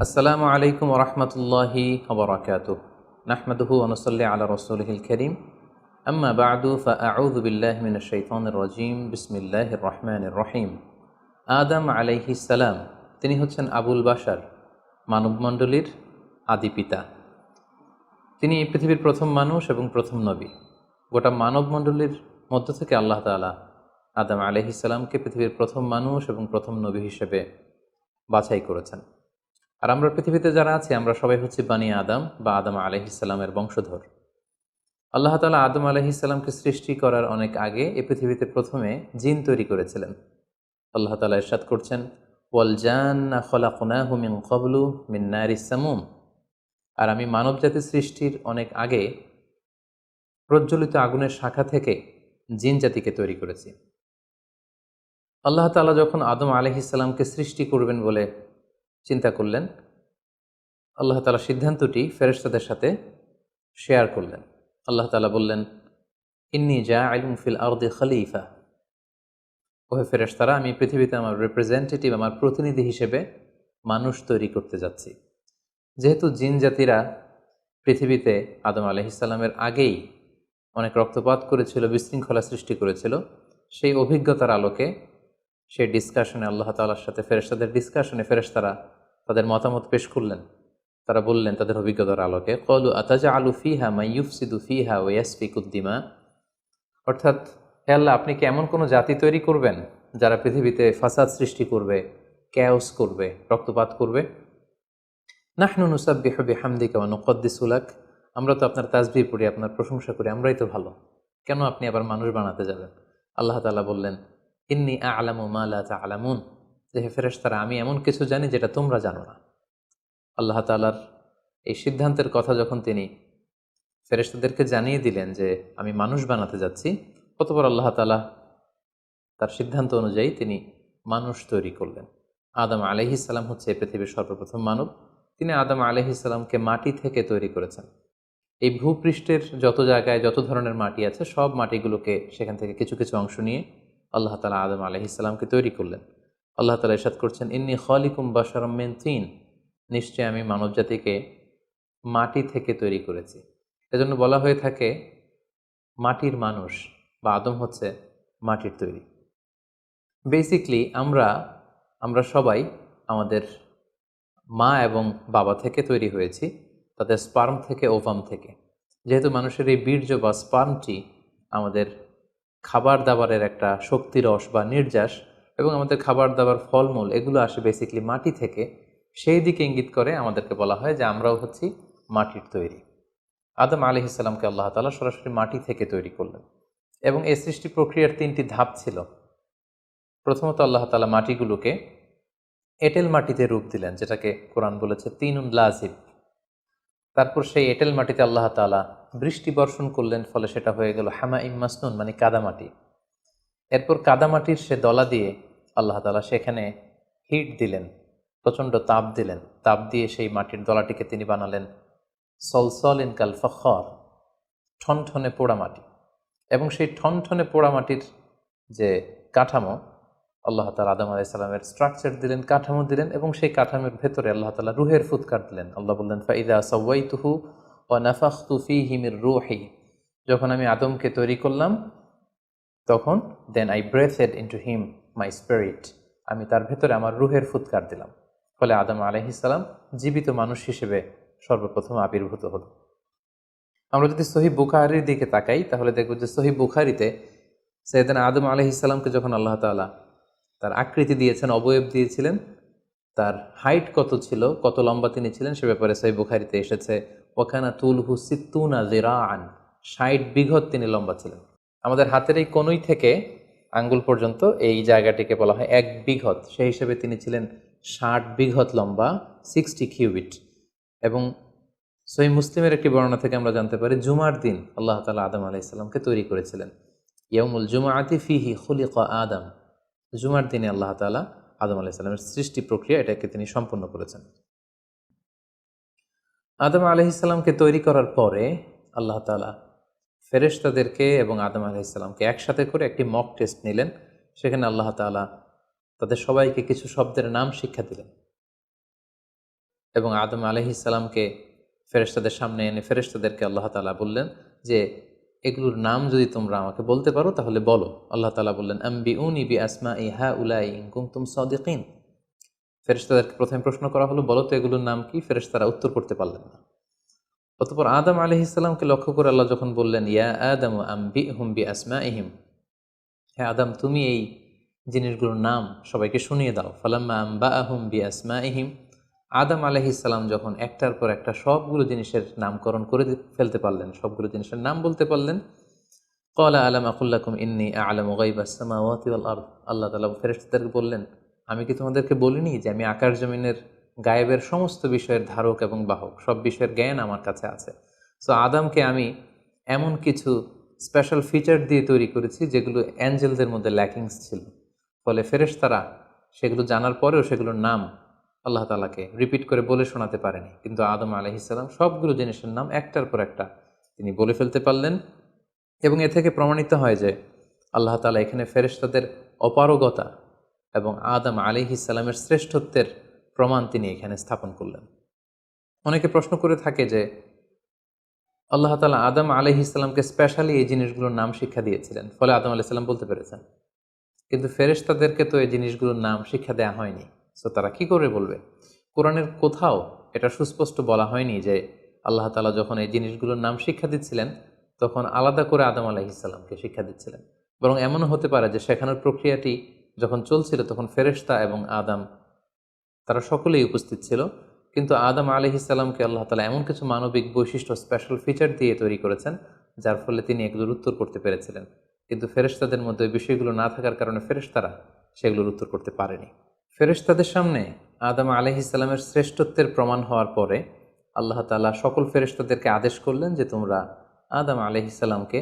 আসসালামু আলাইকুম ওরহমতুল্লাহি ওবরাকাতুহ। নাহমাদুহু ওয়া নুসাল্লি আলা রাসূলিহিল কারীম। আম্মা বা'দু ফাআউযু বিল্লাহি মিনাশ শাইতানির রাজীম। বিসমিল্লাহির রহমানির রহিম। আদম আলাইহিস সালাম, তিনি হচ্ছেন আবুল বাশার, মানবমণ্ডলীর আদি পিতা। তিনি এই পৃথিবীর প্রথম মানুষ এবং প্রথম নবী। গোটা মানবমণ্ডলীর মধ্য থেকে আল্লাহ তাআলা আদম আলাইহিস সালামকে পৃথিবীর প্রথম মানুষ এবং প্রথম নবী হিসেবে বাছাই করেছেন। আর আমরা পৃথিবীতে যারা আছি আমরা সবাই হচ্ছি বানি আদম বা আদম আলাইহিসসালামের বংশধর। আল্লাহ তাআলা আদম আলাইহিসসালামকে সৃষ্টি করার অনেক আগে এই পৃথিবীতে প্রথমে জিন তৈরি করেছিলেন। আল্লাহ তাআলা ইরশাদ করছেন, ওয়াল জান্না খলাকনাহু মিন ক্বাবলু মিন নারিস সামুম। আর আমি মানবজাতি সৃষ্টির অনেক আগে প্রজ্বলিত আগুনের শাখা থেকে জিন জাতিকে তৈরি করেছি। আল্লাহ তাআলা যখন আদম আলাইহিসসালামকে সৃষ্টি করবেন বলে চিন্তা করলেন, আল্লাহ তাআলা সিদ্ধান্তটি ফেরেশতাদের সাথে শেয়ার করলেন। আল্লাহ তাআলা বললেন, ইন্নী জাআইলুন ফিল আরদি খলিফা। ওহে ফেরেশতারা, আমি পৃথিবীতে আমার রিপ্রেজেন্টেটিভ, আমার প্রতিনিধি হিসেবে মানুষ তৈরি করতে যাচ্ছি। যেহেতু জিন জাতিরা পৃথিবীতে আদম আলাইহিস সালামের আগেই অনেক রক্তপাত করেছিল, বিশৃঙ্খলা সৃষ্টি করেছিল, সেই অভিজ্ঞতার আলোকে সেই ডিসকাশনে আল্লাহ তাআলার সাথে ফেরেশতাদের ডিসকাশনে ফেরেশতারা তাদের মতামত পেশ করলেন। তারা বললেন তাদের অভিজ্ঞতার আলোকে, ক্বালু আতাজআলু ফিহা মান ইউফসিদু ফিহা ওয়া ইয়াসফিকুদ দিমা। অর্থাৎ, হে আল্লাহ, আপনি কি এমন কোনো জাতি তৈরি করবেন যারা পৃথিবীতে ফাসাদ সৃষ্টি করবে, ক্যাওস করবে, রক্তপাত করবে? নাহনু নুসাব্বিহু বিহামদিকা ওয়া নুকদ্দিসু লাক। আমরা তো আপনার তাসবিহ পড়ি, আপনার প্রশংসা করি, আমরাই তো ভালো, কেন আপনি আবার মানুষ বানাতে যাবেন? আল্লাহ তাআলা বললেন, ইন্নী আ'লামু মা লা তা'লামুন। যে হে ফেরেশতারা, আমি এমন কিছু জানি যেটা তোমরা জানো না। আল্লাহ তাআলার এই সিদ্ধান্তের কথা যখন তিনি ফেরেশতাদেরকে জানিয়ে দিলেন যে আমি মানুষ বানাতে যাচ্ছি, অতঃপর আল্লাহ তাআলা তার সিদ্ধান্ত অনুযায়ী তিনি মানুষ তৈরি করলেন। আদম আলাইহিস সালাম হচ্ছে এই পৃথিবীর সর্বপ্রথম মানব। তিনি আদম আলাইহিস সালামকে মাটি থেকে তৈরি করেছেন। এই ভূপৃষ্ঠের যত জায়গায় যত ধরনের মাটি আছে, সব মাটিগুলোকে সেখান থেকে কিছু কিছু অংশ নিয়ে আল্লাহ তাআলা আদম আলাইহিস সালামকে তৈরি করলেন। আল্লাহ তাআলা ইরশাদ করছেন, ইন্নী খালিকুম বাশারাম মিন তিন। নিশ্চয় আমি মানবজাতিকে মাটি থেকে তৈরি করেছি। এজন্য বলা হয়ে থাকে মাটির মানুষ, বা আদম হচ্ছে মাটির তৈরি। বেসিকলি আমরা সবাই আমাদের মা এবং বাবা থেকে তৈরি হয়েছি, তাদের স্পার্ম থেকে, ওভাম থেকে। যেহেতু মানুষের এই বীর্য বা স্পার্মটি আমাদের খাবার দাবারের একটা শক্তিরস বা নির্যাস, এবং আমাদের খাবার দাবার, ফলমূল, এগুলো আসে বেসিকলি মাটি থেকে, সেই দিকে ইঙ্গিত করে আমাদেরকে বলা হয় যে আমরাও হচ্ছি মাটির তৈরি। আদম আলাইহিস সালামকে আল্লাহ তাআলা সরাসরি মাটি থেকে তৈরি করলেন, এবং এই সৃষ্টি প্রক্রিয়ার 3টি ধাপ ছিল। প্রথমত আল্লাহ তাআলা মাটিগুলোকে এঁটেল মাটিতে রূপ দিলেন, যেটাকে কোরআন বলেছে তিনুন লাজিব। তারপর সেই এঁটেল মাটিতে আল্লাহ তাআলা বৃষ্টি বর্ষণ করলেন, ফলে সেটা হয়ে গেল হামাইম মাসনুন, মানে কাদামাটি। এরপর কাদামাটির সে দলা দিয়ে আল্লাহ তাআলা সেখানে হিট দিলেন, প্রচণ্ড তাপ দিলেন। তাপ দিয়ে সেই মাটির দলাটিকে তিনি বানালেন সলসলিন কাল ফখর, ঠনঠনে পোড়ামাটি। এবং সেই ঠনঠনে পোড়ামাটির যে কাঠামো, আল্লাহ তাআলা আদম আলাইহিস সালামের স্ট্রাকচার দিলেন, কাঠামো দিলেন, এবং সেই কাঠামোর ভেতরে আল্লাহ তাআলা রুহের ফুৎকার দিলেন। আল্লাহ বললেন, ফাইদা সাওয়াইতুহু ওয়া নাফাখতু ফীহি মির রূহি। যখন আমি আদমকে তৈরি করলাম, তখন then I breathed into him my spirit. আমি তার ভেতরে আমার রুহের ফুৎকার দিলাম। ফলে আদম আলাইহিস সালাম জীবিত মানুষ হিসেবে সর্বপ্রথম আবির্ভূত হল। আমরা যদি সহিহ বুখারীর দিকে তাকাই, তাহলে দেখব যে সহিহ বুখারীতে সাইয়েদনা আদম আলাইহিস সালামকে যখন আল্লাহ তাআলা তার আকৃতি দিয়েছেন, অবয়ব দিয়েছিলেন, তার হাইট কত ছিল, কত লম্বা তিনি ছিলেন, সে ব্যাপারে সহিহ বুখারীতে এসেছে, ওয়াকানা তুলহু সিত্তুনা যিরাআন, 60 বিঘত তিনি লম্বা ছিলেন। আমাদের হাতের এই কনুই থেকে আঙ্গুল পর্যন্ত এই জায়গাটিকে বলা হয় 1 বিঘত। সেই হিসেবে তিনি ছিলেন 60 বিঘত লম্বা, 60 কিউবিট। এবং সহিহ মুসলিমের একটি বর্ণনা থেকে আমরা জানতে পারি, জুমার দিন আল্লাহ তাআলা আদম আলাইহিস সালামকে তৈরি করেছিলেন। ইয়াউমুল জুমআতি ফীহি খুলিকা আদম। জুমার দিনে আল্লাহ তাআলা আদম আলাইহিস সালামের সৃষ্টি প্রক্রিয়া এটাকে তিনি সম্পন্ন করেছেন। আদম আলাইহিস সালামকে তৈরি করার পরে আল্লাহ তাআলা ফেরেশতাদেরকে এবং আদম আলাইহিস সালামকে একসাথে করে একটি মক টেস্ট নিলেন। সেখানে আল্লাহ তাআলা তাদের সবাইকে কিছু শব্দের নাম শিক্ষা দিলেন, এবং আদম আলাইহিসসালামকে ফেরেশতাদের সামনে এনে ফেরেশতাদেরকে আল্লাহ তাআলা বললেন যে এগুলোর নাম যদি তোমরা আমাকে বলতে পারো তাহলে বলো। আল্লাহ তাআলা বললেন আম্বিউনি বিআসমাই হাউলাই ইন কুনতুম সাদিকিন। ফেরেশতাদেরকে প্রথমে প্রশ্ন করা হলো, বলো তো এগুলোর নাম কি? ফেরেশতারা উত্তর করতে পারলেন না। অতঃপর আদম আলাইহিসসালামকে লক্ষ্য করে আল্লাহ যখন বললেন ইয়া আদম আম্বিহুম বিআসমাইহিম, হ্যাঁ আদম তুমি এই জিনিসগুলোর নাম সবাইকে শুনিয়ে দাও। ফালাম্মা আম্বাআহুম বিআসমাইহিম, আদম আলাইহিসসালাম যখন একটার পর একটা সবগুলো জিনিসের নামকরণ করে ফেলতে পারলেন, সবগুলো জিনিসের নাম বলতে পারলেন, ক্বালা আলাম আকুল লাকুম ইন্নী আ'লামু গায়বাস সামাওয়াতি ওয়াল আরদ, আল্লাহ তাআলা ফেরেশতাদেরকে বললেন আমি কি তোমাদেরকে বলিনি যে আমি আকাশ জমিনের গায়েবের সমস্ত বিষয়ের ধারক এবং বাহক, সব বিষয়ের জ্ঞান আমার কাছে আছে। সো আদমকে আমি এমন কিছু স্পেশাল ফিচার দিয়ে তৈরি করেছি যেগুলো অ্যাঞ্জেলদের মধ্যে ল্যাকিংস ছিল, ফলে ফেরেশতারা সেগুলো জানার পরেও সেগুলোর নাম আল্লাহ তাআলাকে রিপিট করে বলে শোনাতে পারেনি। কিন্তু আদম আলাইহিসসালাম সবগুলো জিনিসের নাম একটার পর একটা তিনি বলে ফেলতে পারলেন। এবং এ থেকে প্রমাণিত হয় যে আল্লাহ তাআলা এখানে ফেরেশতাদের অপারগতা এবং আদম আলাইহিসসালামের শ্রেষ্ঠত্বের প্রমাণ তিনি এখানে স্থাপন করলেন। অনেকে প্রশ্ন করে থাকে যে আল্লাহ তাআলা আদম আলাইহিসসালামকে স্পেশালি এই জিনিসগুলোর নাম শিক্ষা দিয়েছিলেন, ফলে আদম আলাইহিস সালাম বলতে পেরেছেন, কিন্তু ফেরেশতাদেরকে তো এই জিনিসগুলোর নাম শিক্ষা দেওয়া হয়নি। সো তারা কি করে বলবে? কোরআনের কোথাও এটা সুস্পষ্ট বলা হয়নি যে আল্লাহ তাআলা যখন এই জিনিসগুলোর নাম শিক্ষা দিচ্ছিলেন তখন আলাদা করে আদম আলাইহিসসালামকে শিক্ষা দিচ্ছিলেন। বরং এমনও হতে পারে যে শেখানোর প্রক্রিয়াটি যখন চলছিল তখন ফেরেশতা এবং আদম তারা সকলেই উপস্থিত ছিল, কিন্তু আদম আলাইহিসসালামকে আল্লাহ তাআলা এমন কিছু মানবিক বৈশিষ্ট্য স্পেশাল ফিচার দিয়ে তৈরি করেছেন যার ফলে তিনি এগুলোর উত্তর করতে পেরেছিলেন। কিন্তু ফেরেশতাদের মধ্যে ওই বিষয়গুলো না থাকার কারণে ফেরেশতারা সেগুলোর উত্তর করতে পারেনি। ফেরেশতাদের সামনে আদম আলাইহিসসালামের শ্রেষ্ঠত্বের প্রমাণ হওয়ার পরে আল্লাহ তাআলা সকল ফেরেশতাদেরকে আদেশ করলেন যে তোমরা আদম আলাইহিসসালামকে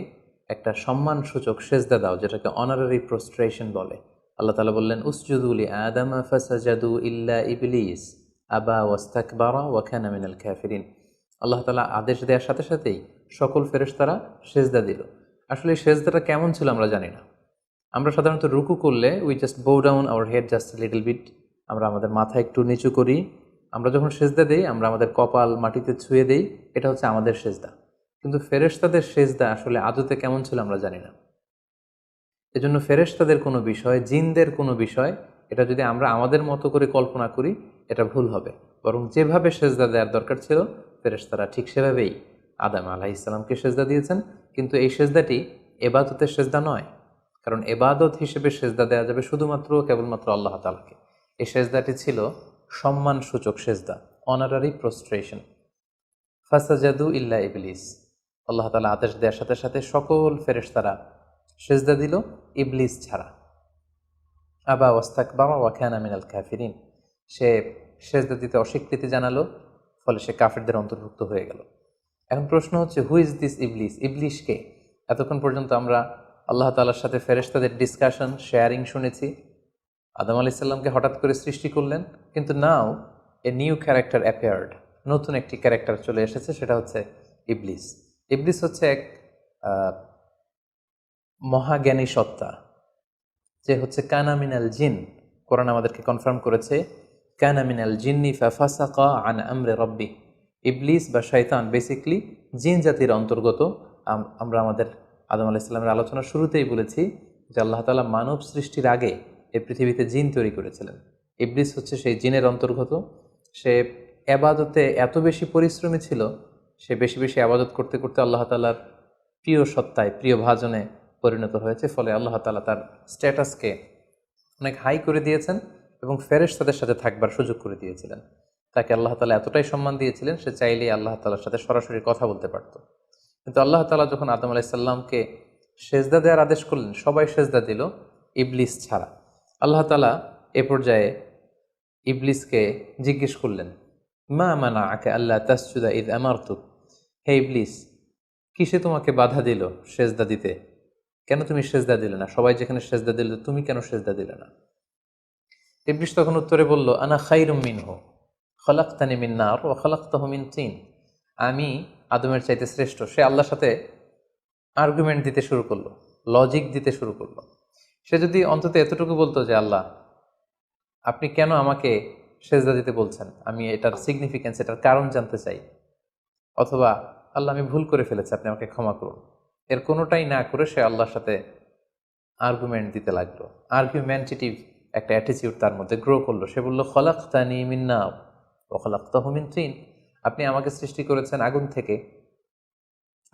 একটা সম্মানসূচক সেজদা দাও, যেটাকে অনারারি প্রোস্ট্রেশন বলে। আল্লাহ তাআলা বললেন উসজুদু লি আদম ফাসাজাদু ইল্লা ইবলিস আবা ওয়াস্তাকবারা ওয়া কানা মিনাল কাফিরিন। আল্লাহ তাআলা আদেশ দেওয়ার সাথে সাথেই সকল ফেরেশতারা সেজদা দিল। আসলে এই সেজদাটা কেমন ছিল আমরা জানি না। আমরা সাধারণত রুকু করলে we just bow down our head just little bit, আমরা আমাদের মাথা একটু নিচু করি। আমরা যখন সেজদা দেই আমরা আমাদের কপাল মাটিতে ছুঁয়ে দেই, এটা হচ্ছে আমাদের সেজদা। কিন্তু ফেরেশতাদের সেজদা আসলে আদতে কেমন ছিল আমরা জানি না। এজন্য ফেরেশতাদের কোনো বিষয়, জিনদের কোনো বিষয়, এটা যদি আমরা আমাদের মতো করে কল্পনা করি এটা ভুল হবে। বরং যেভাবে সেজদা দেওয়ার দরকার ছিল ফেরেশতারা ঠিক সেভাবেই আদম আলাইহিসসালামকে সেজদা দিয়েছেন। কিন্তু এই সেজদাটি এবাদতের সেজদা নয়, কারণ এবাদত হিসেবে সেজদা দেওয়া যাবে শুধুমাত্র কেবলমাত্র আল্লাহ তাআলাকে। এই সেজদাটি ছিল সম্মানসূচক সেজদা, অনারারি প্রোস্ট্রেশন। ফাসাজাদু ইল্লা ইবলিস, আল্লাহ তাআলা আদেশ দেওয়ার সাথে সাথে সকল ফেরেশতারা সেজদা দিল, ইবলিস ছাড়া। আবা ওয়াস্তাকবারা ওয়া কানা মিনাল কাফিরিন, সে সেজদা দিতে অস্বীকৃতি জানালো, ফলে সে কাফেরদের অন্তর্ভুক্ত হয়ে গেল। এখন প্রশ্ন হচ্ছে হু ইজ দিস ইবলিস? ইবলিস কে? এতক্ষণ পর্যন্ত আমরা আল্লাহ তাআলার সাথে ফেরেশতাদের ডিসকাশন, শেয়ারিং শুনেছি। আদম আলাইহিস সালামকে হঠাৎ করে সৃষ্টি করলেন, কিন্তু নাও এ নিউ ক্যারেক্টার অ্যাপিয়ার্ড, নতুন একটি ক্যারেক্টার চলে এসেছে, সেটা হচ্ছে ইবলিস। ইবলিস হচ্ছে এক মহাজ্ঞানী সত্তা, যে হচ্ছে কানা মিনাল জিন। কোরআন আমাদেরকে কনফার্ম করেছে কানা মিনাল জিন্নি ফাফাসাকা আন আমরি রাব্বি। ইবলিস বা শয়তান বেসিকলি জিন জাতির অন্তর্গত। আমরা আমাদের আদম আলাইহিস সালামের আলোচনার শুরুতেই বলেছি যে আল্লাহ তাআলা মানব সৃষ্টির আগে এই পৃথিবীতে জিন তৈরি করেছিলেন। ইবলিস হচ্ছে সেই জিনের অন্তর্গত। সে এবাদতে এত বেশি পরিশ্রমী ছিল, সে বেশি বেশি আবাদত করতে করতে আল্লাহ তাআলার প্রিয় সত্তায়, প্রিয় ভাজনে পরিণত হয়েছে। ফলে আল্লাহ তাআলা তার স্ট্যাটাসকে অনেক হাই করে দিয়েছেন এবং ফেরেশতাদের সাথে থাকবার সুযোগ করে দিয়েছিলেন। তাকে আল্লাহ তাআলা এতটাই সম্মান দিয়েছিলেন, সে চাইলেই আল্লাহ তাআলার সাথে সরাসরি কথা বলতে পারত। কিন্তু আল্লাহ তাআলা যখন আদম আলাইহিস সালামকে সেজদা দেওয়ার আদেশ করলেন, সবাই সেজদা দিল, ইবলিস ছাড়া। আল্লাহ তাআলা এ পর্যায়ে ইবলিসকে জিজ্ঞেস করলেন মা মানাআকা আল্লা তাসজুদা ইয আমারতুক, হে ইবলিস, কিসে তোমাকে বাধা দিল সেজদা দিতে? কেন তুমি সেজদা দিলে না? সবাই যেখানে সেজদা দিল তুমি কেন সেজদা দিলে না? ইবলিস তখন উত্তরে বলল আনা খায়রুম মিনহু খলাকতানি মিন নার ওয়া খলাকতাহু মিন তিন। আমি আদমের চাইতে শ্রেষ্ঠ। সে আল্লাহর সাথে আর্গুমেন্ট দিতে শুরু করলো, লজিক দিতে শুরু করলো। সে যদি অন্তত এতটুকু বলতো যে আল্লাহ আপনি কেন আমাকে সেজদা দিতে বলছেন, আমি এটার সিগনিফিকেন্স, এটার কারণ জানতে চাই, অথবা আল্লাহ আমি ভুল করে ফেলেছি, আপনি আমাকে ক্ষমা করুন, এর কোনোটাই না করে সে আল্লাহর সাথে আর্গুমেন্ট দিতে লাগলো। আর্গুমেন্টেটিভ একটা অ্যাটিটিউড তার মধ্যে গ্রো করলো। সে বলল, খলাকতানি মিন নার ওয়া খলাকতাহু মিন তিন, আপনি আমাকে সৃষ্টি করেছেন আগুন থেকে,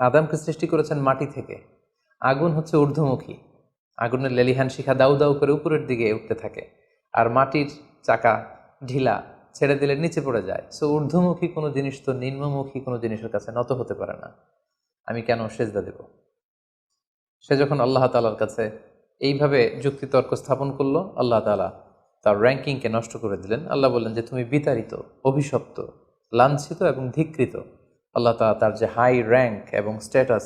আদমকে সৃষ্টি করেছেন মাটি থেকে। আগুন হচ্ছে ঊর্ধ্বমুখী, আগুনের লেলিহান শিখা দাউ দাউ করে উপরের দিকে উঠতে থাকে, আর মাটির চাকা ঢিলা, ছেড়ে দিলে নিচে পড়ে যায়। সো ঊর্ধ্বমুখী কোনো জিনিস তো নিম্নমুখী কোনো জিনিসের কাছে নত হতে পারে না, আমি কেন সেজদা দেব? সে যখন আল্লাহ তাআলার কাছে এইভাবে যুক্তিতর্ক স্থাপন করলো, আল্লাহ তাআলা তার র্যাঙ্কিংকে নষ্ট করে দিলেন। আল্লাহ বললেন যে তুমি বিতাড়িত, অভিশপ্ত, লাঞ্ছিত এবং ধিক্কৃত। আল্লাহ তাআলা তার যে হাই র্যাঙ্ক এবং স্ট্যাটাস,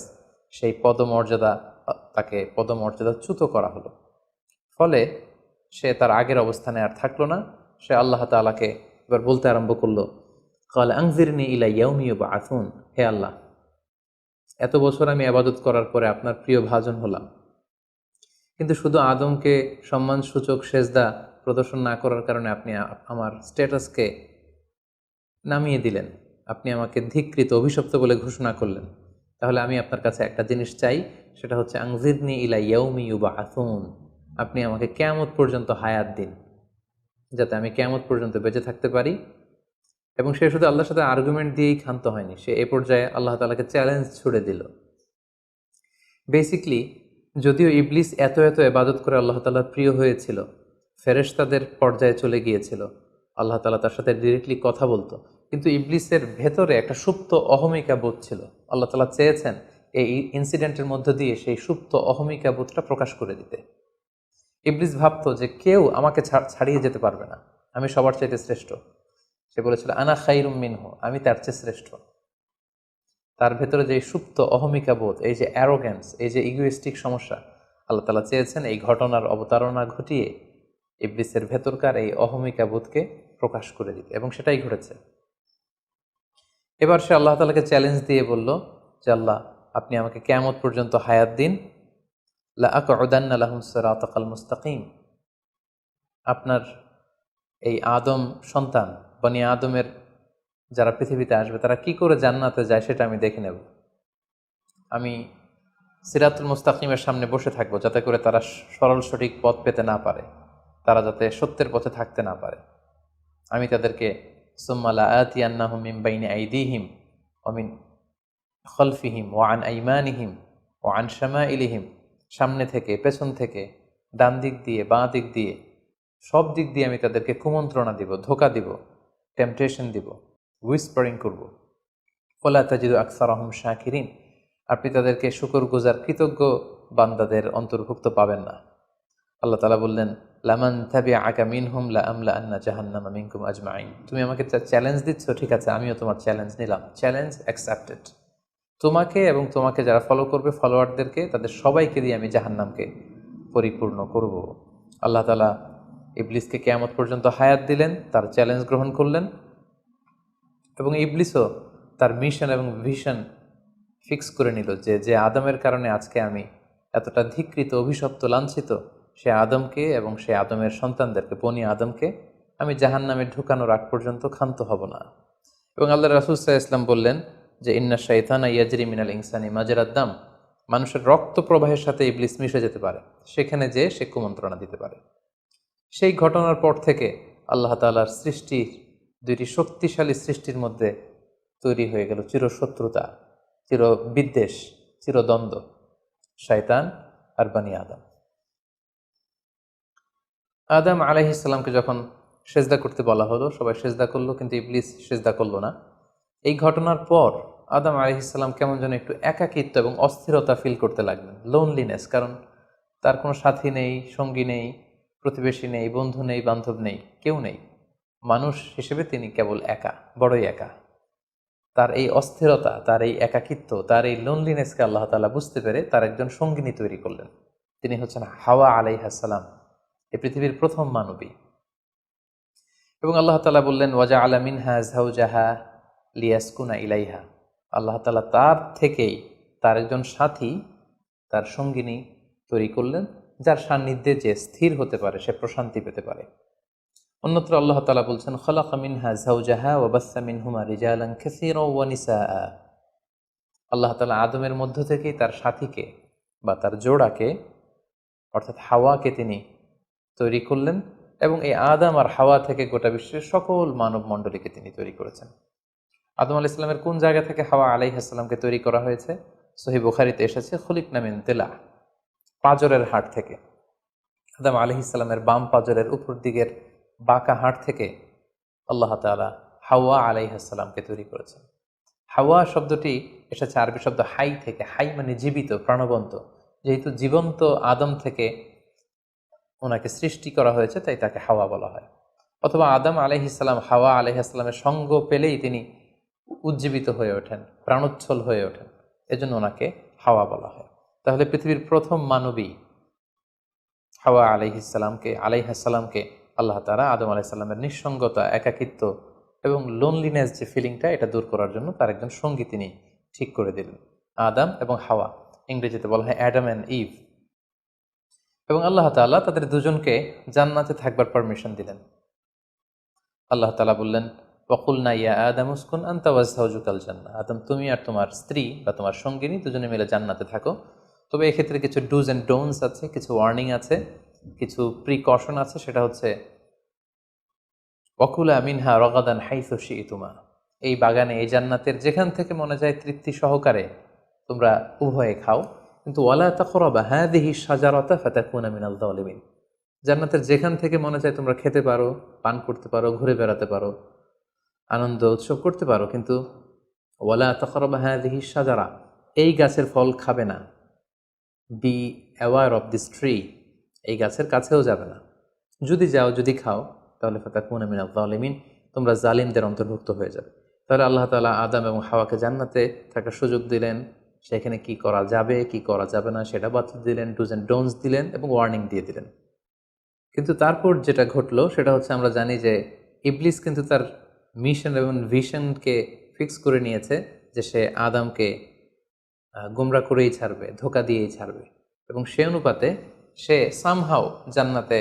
সেই পদমর্যাদা, তাকে পদমর্যাদাচ্যুত করা হলো। ফলে সে তার আগের অবস্থানে আর থাকলো না। সে আল্লাহ তাআলাকে এবার বলতে আরম্ভ করলো, ক্বাল আনজিরনি ইলা ইয়াউমি ইউবআসুন, হে আল্লাহ, এত বছর আমি ইবাদত করার পরে আপনার প্রিয় ভাজন হলাম, কিন্তু শুধু আদমকে সম্মানসূচক সেজদা প্রদর্শন না করার কারণে আপনি আমার স্ট্যাটাসকে নামিয়ে দিলেন, আপনি আমাকে ধিক্কৃত, অভিশপ্ত বলে ঘোষণা করলেন। তাহলে আমি আপনার কাছে একটা জিনিস চাই, সেটা হচ্ছে আনজিরনি ইলা ইয়াউমি ইউবআসুন, আপনি আমাকে কিয়ামত পর্যন্ত হায়াত দিন, যাতে আমি কিয়ামত পর্যন্ত বেঁচে থাকতে পারি। এবং সে শুধু আল্লাহর সাথে আর্গুমেন্ট দিয়েই ক্ষান্ত হয়নি, সে এ পর্যায়ে আল্লাহ তাআলাকে চ্যালেঞ্জ ছুড়ে দিল। বেসিকলি, যদিও ইবলিস এত এত ইবাদত করে আল্লাহ তাআলার প্রিয় হয়েছিল, ফেরেশতাদের পর্যায়ে চলে গিয়েছিল, আল্লাহ তাআলা তার সাথে ডিরেক্টলি কথা বলতো, কিন্তু ইবলিসের ভেতরে একটা সুপ্ত অহমিকা বোধ ছিল। আল্লাহ তাআলা চেয়েছেন এই ইনসিডেন্টের মধ্য দিয়ে সেই সুপ্ত অহমিকা বোধটা প্রকাশ করে দিতে। ইবলিস ভাবতো যে কেউ আমাকে ছাড়িয়ে যেতে পারবে না, আমি সবার চাইতে শ্রেষ্ঠ। সে বলেছিল, আনা খাইরুম মিনহু, আমি তার চেয়ে শ্রেষ্ঠ। তার ভেতরে যে সুপ্ত অহমিকা বোধ, এই যে অ্যারোগ্যান্স, এই যে ইগোইস্টিক সমস্যা, আল্লাহ তাআলা চেয়েছেন এই ঘটনার অবতারণা ঘটিয়ে ইবলিসের ভেতরকার এই অহমিকা বোধকে প্রকাশ করে দিতে, এবং সেটাই ঘটেছে। এবার সে আল্লাহ তাআলাকে চ্যালেঞ্জ দিয়ে বলল যে, আল্লাহ, আপনি আমাকে কিয়ামত পর্যন্ত হায়াত দিন, লা আকউদান্না লাহুম সিরাতাকাল মুস্তাকিম, আপনার এই আদম সন্তান, বনি আদমের যারা পৃথিবীতে আসবে, তারা কি করে জান্নাতে যায় সেটা আমি দেখে নেব। আমি সিরাতুল মুস্তাকিমের সামনে বসে থাকবো, যাতে করে তারা সরল সঠিক পথ পেতে না পারে, তারা যাতে সত্যের পথে থাকতে না পারে। আমি তাদেরকে সুম্মা লাআতিয়ান্নাহুম মিন বাইনি আইদিহিম ওয়া মিন খালফিহিম ওয়া আন আইমানিহিম ওয়া আন শামাইলিহিম, সামনে থেকে, পেছন থেকে, ডান দিক দিয়ে, বাঁ দিক দিয়ে, সব দিক দিয়ে আমি তাদেরকে কুমন্ত্রণা দিব, ধোঁকা দিব, টেম্পটেশন দিব, হুইসপারিং করব। ওয়ালা তাজিদু আকসারাহুম শাকিরিন, আপনি তাদেরকে শুকরগুজার কৃতজ্ঞ বান্দাদের অন্তর্ভুক্ত পাবেন না। আল্লাহ তাআলা বললেন, লামান তাবিআকা মিনহুম লাআমলাআন্না জাহান্নামা মিনকুম আজমাইন, তুমি আমাকে চ্যালেঞ্জ দিচ্ছ, ঠিক আছে, আমিও তোমার চ্যালেঞ্জ নিলাম, চ্যালেঞ্জ অ্যাকসেপ্টেড। তোমাকে এবং তোমাকে যারা ফলো করবে, ফলোয়ারদেরকে, তাদের সবাইকে দিয়ে আমি জাহান্নামকে পরিপূর্ণ করব। আল্লাহ তাআলা ইবলিসকে কিয়ামত পর্যন্ত হায়াত দিলেন, তার চ্যালেঞ্জ গ্রহণ করলেন, এবং ইবলিসও তার মিশন এবং ভিশন ফিক্স করে নিল যে যে আদমের কারণে আজকে আমি এতটা ধিক্কৃত, অভিশপ্ত, লাঞ্ছিত, সে আদমকে এবং সে আদমের সন্তানদেরকে, বনি আদমকে আমি জাহান্নামে ঢুকানোর আগ পর্যন্ত ক্ষান্ত হব না। এবং আল্লাহ রাসূল সাল্লাল্লাহু আলাইহি ওয়াসাল্লাম বললেন যে, ইন্না শাইতানা ইয়াজরি মিনাল ইনসানি মাজরাদ দাম, মানুষের রক্ত প্রবাহের সাথে ইবলিস মিশে যেতে পারে, সেখানে যে সে কুমন্ত্রণা দিতে পারে। সেই ঘটনার পর থেকে আল্লাহ তাআলার সৃষ্টির, দুইটি শক্তিশালী সৃষ্টির মধ্যে তৈরি হয়ে গেল চিরশত্রুতা, চিরবিদ্বেষ, চিরদ্বন্দ্ব, শয়তান আর বনি আদম। আদম আলাইহিস সালামকে যখন সেজদা করতে বলা হলো, সবাই সেজদা করলো, কিন্তু ইবলিস সেজদা করলো না। এই ঘটনার পর আদম আলাইহিস সালাম কেমন যেন একটু একাকিত্ব এবং অস্থিরতা ফিল করতে লাগলেন, লোনলিনেস, কারণ তার কোনো সাথী নেই, সঙ্গী নেই, প্রতিবেশী নেই, বন্ধু নেই, বান্ধব নেই, কেউ নেই। মানুষ হিসেবে তিনি কেবল একা, বড়ই একা। তার এই অস্থিরতা, তার এই একাকিত্ব, তার এই লোনলিনেসকে আল্লাহ তাআলা বুঝতে পেরে তার একজন সঙ্গিনী তৈরি করলেন। তিনি হচ্ছেন হাওয়া আলাইহিস সালাম, এই পৃথিবীর প্রথম মানবী। এবং আল্লাহ তাআলা বললেন, ওয়াজআলা মিনহা যাওজাহা লিয়াসকুনা ইলাইহা, আল্লাহ তাআলা তার থেকেই তার একজন সাথী, তার সঙ্গিনী তৈরি করলেন, যার সান্নিধ্যে যে স্থির হতে পারে, সে প্রশান্তি পেতে পারে। অন্যত্র আল্লাহ তাআলা বলছেন খালাকা মিনহা যাওজাহা ওয়া বাসসা মিনহুমা রিজালান কাসীরাও ওয়া নিসাআ। আল্লাহ তাআলা আদমের মধ্য থেকেই তার সাথীকে বা তার জোড়াকে অর্থাৎ হাওয়াকে তিনি তৈরি করলেন এবং এই আদম আর হাওয়া থেকে গোটা বিশ্বের সকল মানব মণ্ডলীকে তিনি তৈরি করেছেন। আদম আলাইহিস সালামের কোন জায়গা থেকে হাওয়া আলাইহিস সালামকে তৈরি করা হয়েছে? সহিহ বুখারীতে এসেছে খুলিকনা মিন তিলা, পাঁজরের হাড় থেকে। আদম আলাইহিস সালামের বাম পাঁজরের উপর দিকের বাঁকা হাড় থেকে আল্লাহ তাআলা হাওয়া আলাইহিস সালামকে তৈরি করেছেন। হাওয়া শব্দটি এসেছে আরবি শব্দ হাই থেকে। হাই মানে জীবিত, প্রাণবন্ত। যেহেতু জীবন্ত আদম থেকে ওনাকে সৃষ্টি করা হয়েছে, তাই তাকে হাওয়া বলা হয়। অথবা আদম আলাইহিস সালাম হাওয়া আলাইহিস সালামের সঙ্গ পেলেই তিনি উজ্জীবিত হয়ে ওঠেন, প্রাণোচ্ছল হয়ে ওঠেন, এজন্য ওনাকে হাওয়া বলা হয়। তাহলে পৃথিবীর প্রথম মানবী হাওয়া আলাইহিস সালামকে আল্লাহ তাআলা আদম আলাইহিস সালামের নিঃসঙ্গতা, একাকিত্ব এবং লোনলিনেস যে ফিলিংটা, এটা দূর করার জন্য তার একজন সঙ্গী তিনি ঠিক করে দিলেন, আদম এবং হাওয়া। ইংরেজিতে বলা হয় অ্যাডাম অ্যান্ড ইভ। এবং আল্লাহ তাআলা তাদের দুজনকে জান্নাতে থাকবার পারমিশন দিলেন। আল্লাহ তাআলা বললেন ওয়াকুলনা ইয়া আদম উসকুন আনতা ওয়া যাওজুকাল জান্নাহ। আদম, তুমি আর তোমার স্ত্রী বা তোমার সঙ্গিনী দুজনে মিলে জান্নাতে থাকো। তবে এক্ষেত্রে কিছু ডুজ অ্যান্ড ডোন্টস আছে, কিছু ওয়ার্নিং আছে, কিছু প্রিকশন আছে। সেটা হচ্ছে ওয়াকুলা মিনহা রগাদান হাইসু শিইতুমা। এই বাগানে, এই জান্নাতের যেখান থেকে মনে যায় তৃপ্তি সহকারে তোমরা উভয়ে খাও, কিন্তু ওয়ালা তাকরাবা হাযিহি শাজারাতা ফাতাকুনা মিনাল যালিমিন। জান্নাতের যেখান থেকে মনে চায় তোমরা খেতে পারো, পান করতে পারো, ঘুরে বেড়াতে পারো, আনন্দ উৎসব করতে পারো, কিন্তু ওয়ালা তাকরাবা হাযিহি শাজারা, এই গাছের ফল খাবে না। Be aware of this tree, এই গাছের কাছেও যাবে না। যদি যাও, যদি খাও, তাহলে ফাতাকুনা মিনাল যালিমিন, তোমরা জালিমদের অন্তর্ভুক্ত হয়ে যাবে। তাহলে আল্লাহ তাআলা আদম এবং হাওয়াকে জান্নাতে থাকার সুযোগ দিলেন। সেখানে কি করা যাবে, কি করা যাবে না সেটা বাতলে দিলেন, ডুজ অ্যান্ড ডোন্টস দিলেন এবং ওয়ার্নিং দিয়ে দিলেন। কিন্তু তারপর যেটা ঘটলো সেটা হচ্ছে, আমরা জানি যে ইবলিস কিন্তু তার মিশন এবং ভিশনকে ফিক্স করে নিয়েছে যে সে আদমকে গোমরা করেই ছাড়বে, ধোকা দিয়েই ছাড়বে। এবং সে অনুপাতে সে সামহাও জান্নাতে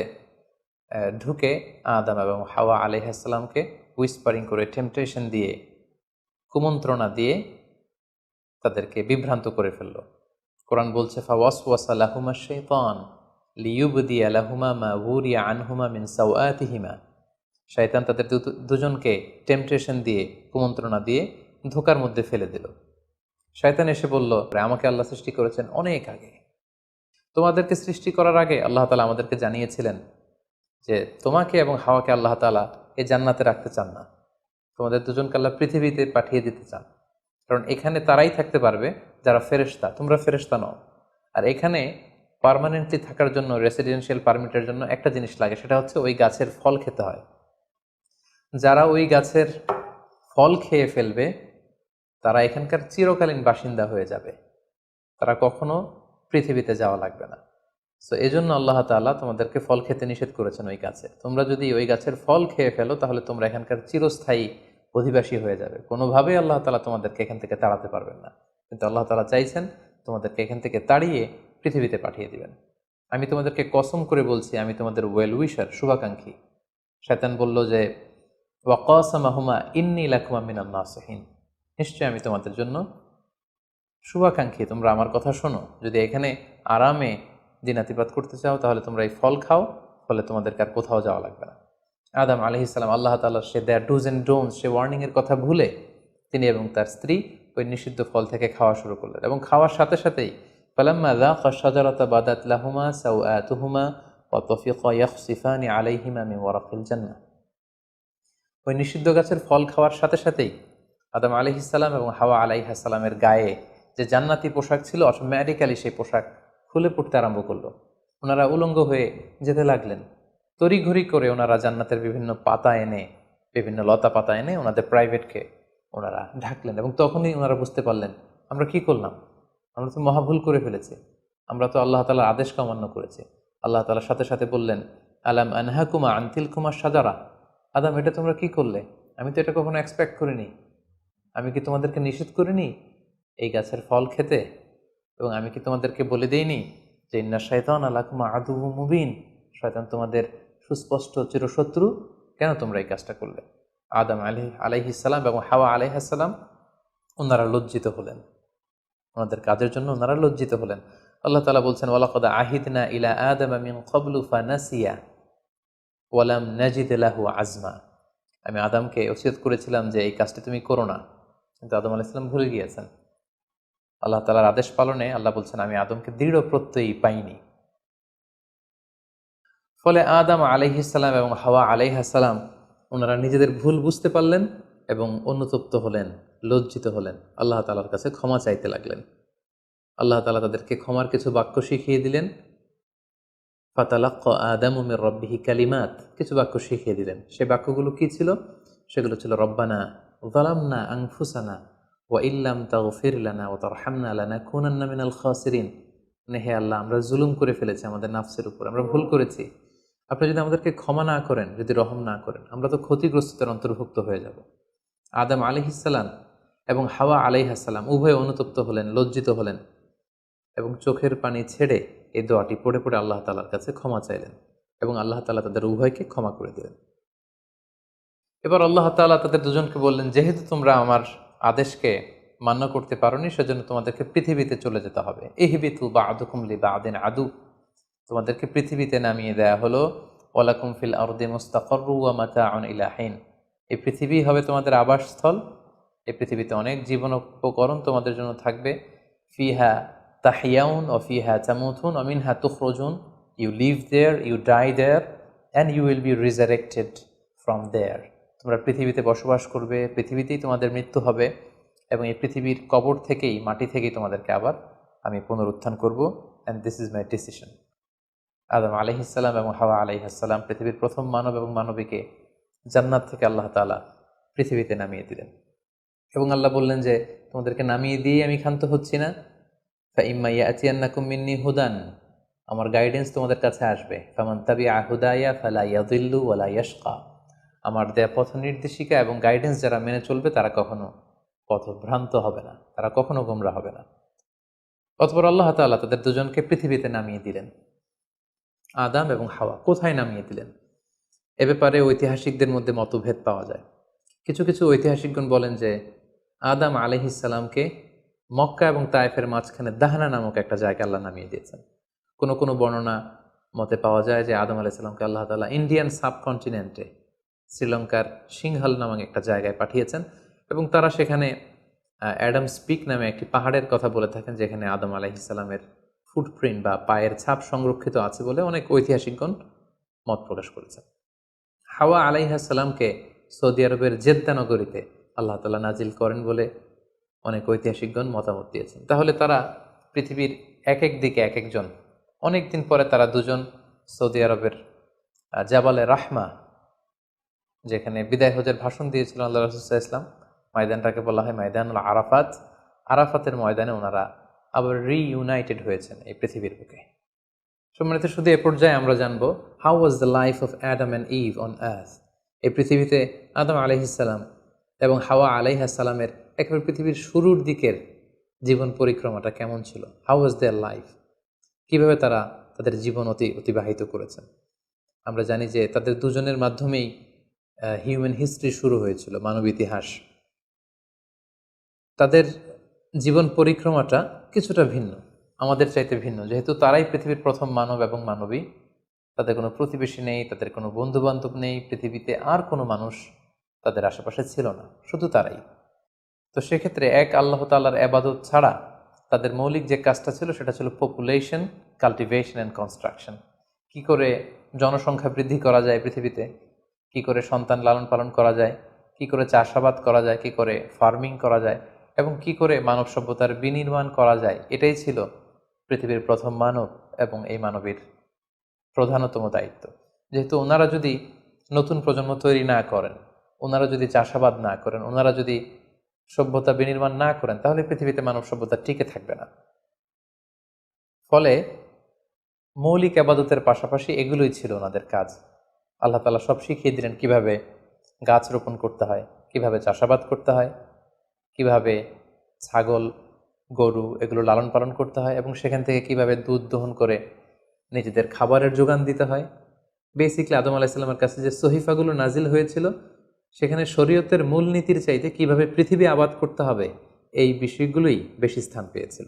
ঢুকে আদম এবং হাওয়া আলাইহিস সালামকে উইসপারিং করে, টেম্পটেশন দিয়ে, কুমন্ত্রণা দিয়ে তাদেরকে বিভ্রান্ত করে ফেলল। কোরআন বলছে ফাওয়াসওয়াসা লাহুমা শাইতান লিইউবদিয়া লাহুমা মা উরিয়া আনহুমা মিন সাওআতিহিমা। শয়তান তাদের দুজনকে টেম্পটেশন দিয়ে, কুমন্ত্রণা দিয়ে ধোকার মধ্যে ফেলে দিল। শয়তান এসে বলল, আমাকে আল্লাহ সৃষ্টি করেছেন অনেক আগে, তোমাদেরকে সৃষ্টি করার আগে আল্লাহ তাআলা আমাদেরকে জানিয়েছিলেন যে তোমাকে এবং হাওয়াকে আল্লাহ তাআলা এই জান্নাতে রাখতে চান না, তোমাদের দুজনকে আল্লাহ পৃথিবীতে পাঠিয়ে দিতে চান। কারণ এখানে তারাই থাকতে পারবে যারা ফেরেশতা, তোমরা ফেরেশতা নও। আর এখানে পার্মানেন্টলি থাকার জন্য, রেসিডেন্সিয়াল পারমিটের জন্য একটা জিনিস লাগে, সেটা হচ্ছে ওই গাছের ফল খেতে হয়। যারা ওই গাছের ফল খেয়ে ফেলবে তারা এখানকার চিরকালীন বাসিন্দা হয়ে যাবে, তারা কখনো পৃথিবীতে যাওয়া লাগবে না। সো এই জন্য আল্লাহ তাআলা তোমাদেরকে ফল খেতে নিষেধ করেছেন ওই গাছে। তোমরা যদি ওই গাছের ফল খেয়ে ফেলো তাহলে তোমরা এখানকার চিরস্থায়ী অধিবাসী হয়ে যাবে। কোনোভাবেই আল্লাহ তাআলা তোমাদেরকে এখান থেকে তাড়াতে পারবেন না। কিন্তু আল্লাহ তাআলা চাইছেন তোমাদেরকে এখান থেকে তাড়িয়ে পৃথিবীতে পাঠিয়ে দিবেন। আমি তোমাদেরকে কসম করে বলছি, আমি তোমাদের ওয়েল উইশার, শুভাকাঙ্ক্ষী। শয়তান বলল যে ওয়াকাসামাহুমা ইন্নী লাকুমা মিনান নাসিহিন, নিশ্চয় আমি তোমাদের জন্য শুভাকাঙ্ক্ষী, তোমরা আমার কথা শোনো। যদি এখানে আরামে দিনাতিপাত করতে চাও তাহলে তোমরা এই ফল খাও, ফলে তোমাদেরকে আর কোথাও যাওয়া লাগবে না। আদম আলাইহিস সালাম আল্লাহ তাআলা সে দেয়ার ডুজ অ্যান্ড ডোন্টস, সে ওয়ার্নিংয়ের কথা ভুলে তিনি এবং তার স্ত্রী ওই নিষিদ্ধ ফল থেকে খাওয়া শুরু করলেন। এবং খাওয়ার সাথে সাথেই ফালাম্মা যাকা শাজারাতা বাদাত লাহুমা সাওআতুহুমা ওয়া তাফিকা ইয়াখসিফানি আলাইহিমা মিন ওয়ারাকিল জান্নাহ। ওই নিষিদ্ধ গাছের ফল খাওয়ার সাথে সাথেই আদম আলাইহিস সালাম এবং হাওয়া আলাইহিস সালামের গায়ে যে জান্নাতি পোশাক ছিল, অটোমেটিক্যালি সেই পোশাক খুলে পড়তে আরম্ভ করলো। ওনারা উলঙ্গ হয়ে যেতে লাগলেন। তড়িঘড়ি করে ওনারা জান্নাতের বিভিন্ন পাতা এনে, বিভিন্ন লতা পাতা এনে ওনাদের প্রাইভেটকে ওনারা ঢাকলেন। এবং তখনই ওনারা বুঝতে পারলেন, আমরা কি করলাম, আমরা তো মহাভুল করে ফেলেছি, আমরা তো আল্লাহ তাআলার আদেশকে অমান্য করেছি। আল্লাহ তাআলার সাথে সাথে বললেন, আলাম আনহাকুমা আন তিলকুমা শাজারা, আদম এটা তোমরা কি করলে, আমি তো এটা কখনো এক্সপেক্ট করিনি, আমি কি তোমাদেরকে নিষেধ করিনি এই গাছের ফল খেতে? এবং আমি কি তোমাদেরকে বলে দেইনি যে ইন্না শাইতানা লাকুম আদুউম মুবিন, শয়তান তোমাদের সুস্পষ্ট চিরশত্রু? কেন তোমরা এই কাজটা করলে? আদম আলাইহিসসালাম এবং হাওয়া আলাইহিসসালাম ওনারা লজ্জিত হলেন, ওনাদের কাজের জন্য ওনারা লজ্জিত হলেন। আল্লাহ তাআলা বলছেন, ওয়ালাকাদ আহিদনা ইলা আদামা মিন ক্বাবলু ফানাসিয়া ওয়ালাম নাজিদ লাহু আজমা। আমি আদমকে ওসিয়ত করেছিলাম যে এই কাজটি তুমি করো না, কিন্তু আদম আলাইহিস সালাম ভুলে গিয়েছেন। আল্লাহ তাআলার আদেশ পালনে আল্লাহ বলছেন, আমি আদমকে দৃঢ় প্রত্যয়ী পাইনি। ফলে আদম আলাইহিস সালাম এবং হাওয়া আলাইহিস সালাম ওনারা নিজেদের ভুল বুঝতে পারলেন এবং অনুতপ্ত হলেন, লজ্জিত হলেন, আল্লাহ তাআলার কাছে ক্ষমা চাইতে লাগলেন। আল্লাহ তাআলা তাদেরকে ক্ষমার কিছু বাক্য শিখিয়ে দিলেন। ফাতালাক্কা আদামু মির রাব্বিহি কালিমাত, কিছু বাক্য শিখিয়ে দিলেন। সে বাক্যগুলো কি ছিল? সেগুলো ছিল, রব্বানা যালামনা আনফুসানা ওয়া ইল্লাম তাগফির লানা ওয়া তারহামনা লানাকুনান্না মিনাল খাসিরিন। মানে হে আল্লাহ, আমরা জুলুম করে ফেলেছি আমাদের নাফসের উপর, আমরা ভুল করেছি। আপনি যদি আমাদেরকে ক্ষমা না করেন, যদি রহম না করেন, আমরা তো ক্ষতিগ্রস্তদের অন্তর্ভুক্ত হয়ে যাব। আদম আলাইহিস সালাম এবং হাওয়া আলাইহিস সালাম উভয়ে অনুতপ্ত হলেন, লজ্জিত হলেন এবং চোখের পানি ছেড়ে এই দোয়াটি পড়ে পড়ে আল্লাহ তাআলার কাছে ক্ষমা চাইলেন এবং আল্লাহ তাআলা তাদের উভয়কে ক্ষমা করে দিলেন। এবার আল্লাহ তাআলা তাদের দুজনকে বললেন, যেহেতু তোমরা আমার আদেশকে মান্য করতে পারোনি, সেজন্য তোমাদেরকে পৃথিবীতে চলে যেতে হবে। ইহবিতু বা'দুকুম লিবা'দিন আদু, তোমাদেরকে পৃথিবীতে নামিয়ে দেয়া হলো। ওয়ালাকুম ফিল আরদি মুস্তাকাররু ওয়া মাতাউন ইলা হিন, এই পৃথিবী হবে তোমাদের আবাসস্থল। এই পৃথিবীতে অনেক জীবন উপকরণ তোমাদের জন্য থাকবে। ফিহা তাহিয়াউন ও ফিহা তামুতুন ও মিনহা তুখরুজুন, you live there, you die there, and you will be resurrected from there. তোমরা পৃথিবীতে বসবাস করবে, পৃথিবীতেই তোমাদের মৃত্যু হবে এবং এই পৃথিবীর কবর থেকেই, মাটি থেকেই তোমাদেরকে আবার আমি পুনরুত্থান করব। And this is my decision. Adam আলাইহিস সালাম এবং হাওয়া আলাইহিস সালাম পৃথিবীর প্রথম মানব এবং মানবীকে জান্নাত থেকে আল্লাহ তাআলা পৃথিবীতে নামিয়ে দিলেন এবং আল্লাহ বললেন যে তোমাদেরকে নামিয়ে দিয়ে আমি ক্ষান্ত হচ্ছি না। ফাইম্মা ইয়াতিয়ান্নাকুম মিন্নি হুদান, আমার গাইডেন্স তোমাদের কাছে আসবে। ফামান তাবিআ হুদায়া ফালা ইয়াযিল্লু ওয়ালা ইয়াশকা, আমার দেয়া পথ নির্দেশিকা এবং গাইডেন্স যারা মেনে চলবে তারা কখনো পথভ্রান্ত হবে না, তারা কখনো গোমরা হবে না। অতঃপর আল্লাহ তাআলা তাদের দুজনকে পৃথিবীতে নামিয়ে দিলেন। আদম এবং হাওয়া কোথায় নামিয়ে দিলেন, এ ব্যাপারে ঐতিহাসিকদের মধ্যে মতভেদ পাওয়া যায়। কিছু কিছু ঐতিহাসিকগণ বলেন যে আদম আলাইহিস সালামকে মক্কা এবং তায়েফের মাঝখানে দাহনা নামক একটা জায়গায় আল্লাহ নামিয়ে দিয়েছেন। কোনো কোনো বর্ণনা মতে পাওয়া যায় যে আদম আলাইহিস সালামকে আল্লাহ তাআলা ইন্ডিয়ান সাবকন্টিনেন্টে শ্রীলঙ্কার সিংহাল নামক একটা জায়গায় পাঠিয়েছেন এবং তারা সেখানে অ্যাডামস পিক নামে একটি পাহাড়ের কথা বলে থাকেন, যেখানে আদম আলাইহিস সালামের ফুটপ্রিন্ট বা পায়ের ছাপ সংরক্ষিত আছে বলে অনেক ঐতিহাসিকগণ মত প্রকাশ করেছেন। হাওয়া আলাইহিস সালামকে সৌদি আরবের জেদ্দা নগরীতে আল্লাহ তাআলা নাজিল করেন বলে অনেক ঐতিহাসিকগণ মতামত দিয়েছেন। তাহলে তারা পৃথিবীর এক এক দিকে এক একজন, অনেক দিন পরে তারা দুজন সৌদি আরবের জাবালে রাহমা, যেখানে বিদায় হজের ভাষণ দিয়েছিলেন আল্লাহ রাসূল সাল্লাল্লাহু আলাইহি ওয়াসাল্লাম, ময়দানটাকে বলা হয় ময়দানুল আরাফাত, আরাফাতের ময়দানে ওনারা আবার রিইউনাইটেড হয়েছেন এই পৃথিবীর বুকে। সম্মানিত, শুধু এ পর্যায়ে আমরা জানবো how was the life of Adam and Eve on earth. এই পৃথিবীতে আদম আলাইহিস সালাম এবং হাওয়া আলাইহিস সালামের একেবারে পৃথিবীর শুরুর দিকের জীবন পরিক্রমাটা কেমন ছিল। হাউ ওয়াজ দেয়ার লাইফ, কীভাবে তারা তাদের জীবন অতিবাহিত করেছেন। আমরা জানি যে তাদের দুজনের মাধ্যমেই হিউম্যান হিস্ট্রি শুরু হয়েছিল, মানব ইতিহাস। তাদের জীবন পরিক্রমাটা কিছুটা ভিন্ন, আমাদের চাইতে ভিন্ন, যেহেতু তারাই পৃথিবীর প্রথম মানব এবং মানবী। তাদের কোনো প্রতিবেশী নেই, তাদের কোনো বন্ধুবান্ধব নেই, পৃথিবীতে আর কোনো মানুষ তাদের আশেপাশে ছিল না, শুধু তারাই। তো সেক্ষেত্রে এক আল্লাহ তাআলার ইবাদত ছাড়া তাদের মৌলিক যে কাজটা ছিল সেটা ছিল পপুলেশন, কাল্টিভেশন অ্যান্ড কনস্ট্রাকশন। কি করে জনসংখ্যা বৃদ্ধি করা যায় পৃথিবীতে, কি করে সন্তান লালন পালন করা যায়, কি করে চাষাবাদ করা যায়, কি করে ফার্মিং করা যায় এবং কি করে মানব সভ্যতার বিনির্মাণ করা যায়, এটাই ছিল পৃথিবীর প্রথম মানব এবং এই মানবীর প্রধানতম দায়িত্ব। যেহেতু ওনারা যদি নতুন প্রজন্ম তৈরি না করেন, ওনারা যদি চাষাবাদ না করেন, ওনারা যদি সভ্যতা বিনির্মাণ না করেন, তাহলে পৃথিবীতে মানব সভ্যতা টিকে থাকবে না। ফলে মৌলিক ইবাদতের পাশাপাশি এগুলোই ছিল ওনাদের কাজ। আল্লাহ তাআলা সব শিখিয়ে দিলেন কিভাবে গাছ রোপণ করতে হয়, কিভাবে চাষাবাদ করতে হয়, কিভাবে ছাগল গরু এগুলো লালন পালন করতে হয় এবং সেখান থেকে কিভাবে দুধ দহন করে নিজেদের খাবারের যোগান দিতে হয়, বেসিকলি আদম আলাইসাল্লামের কাছে যে সহিফাগুলো নাজিল হয়েছিল সেখানে শরীয়তের মূলনীতির চাইতে কিভাবে পৃথিবী আবাদ করতে হবে এই বিষয়গুলোই বেশি স্থান পেয়েছিল।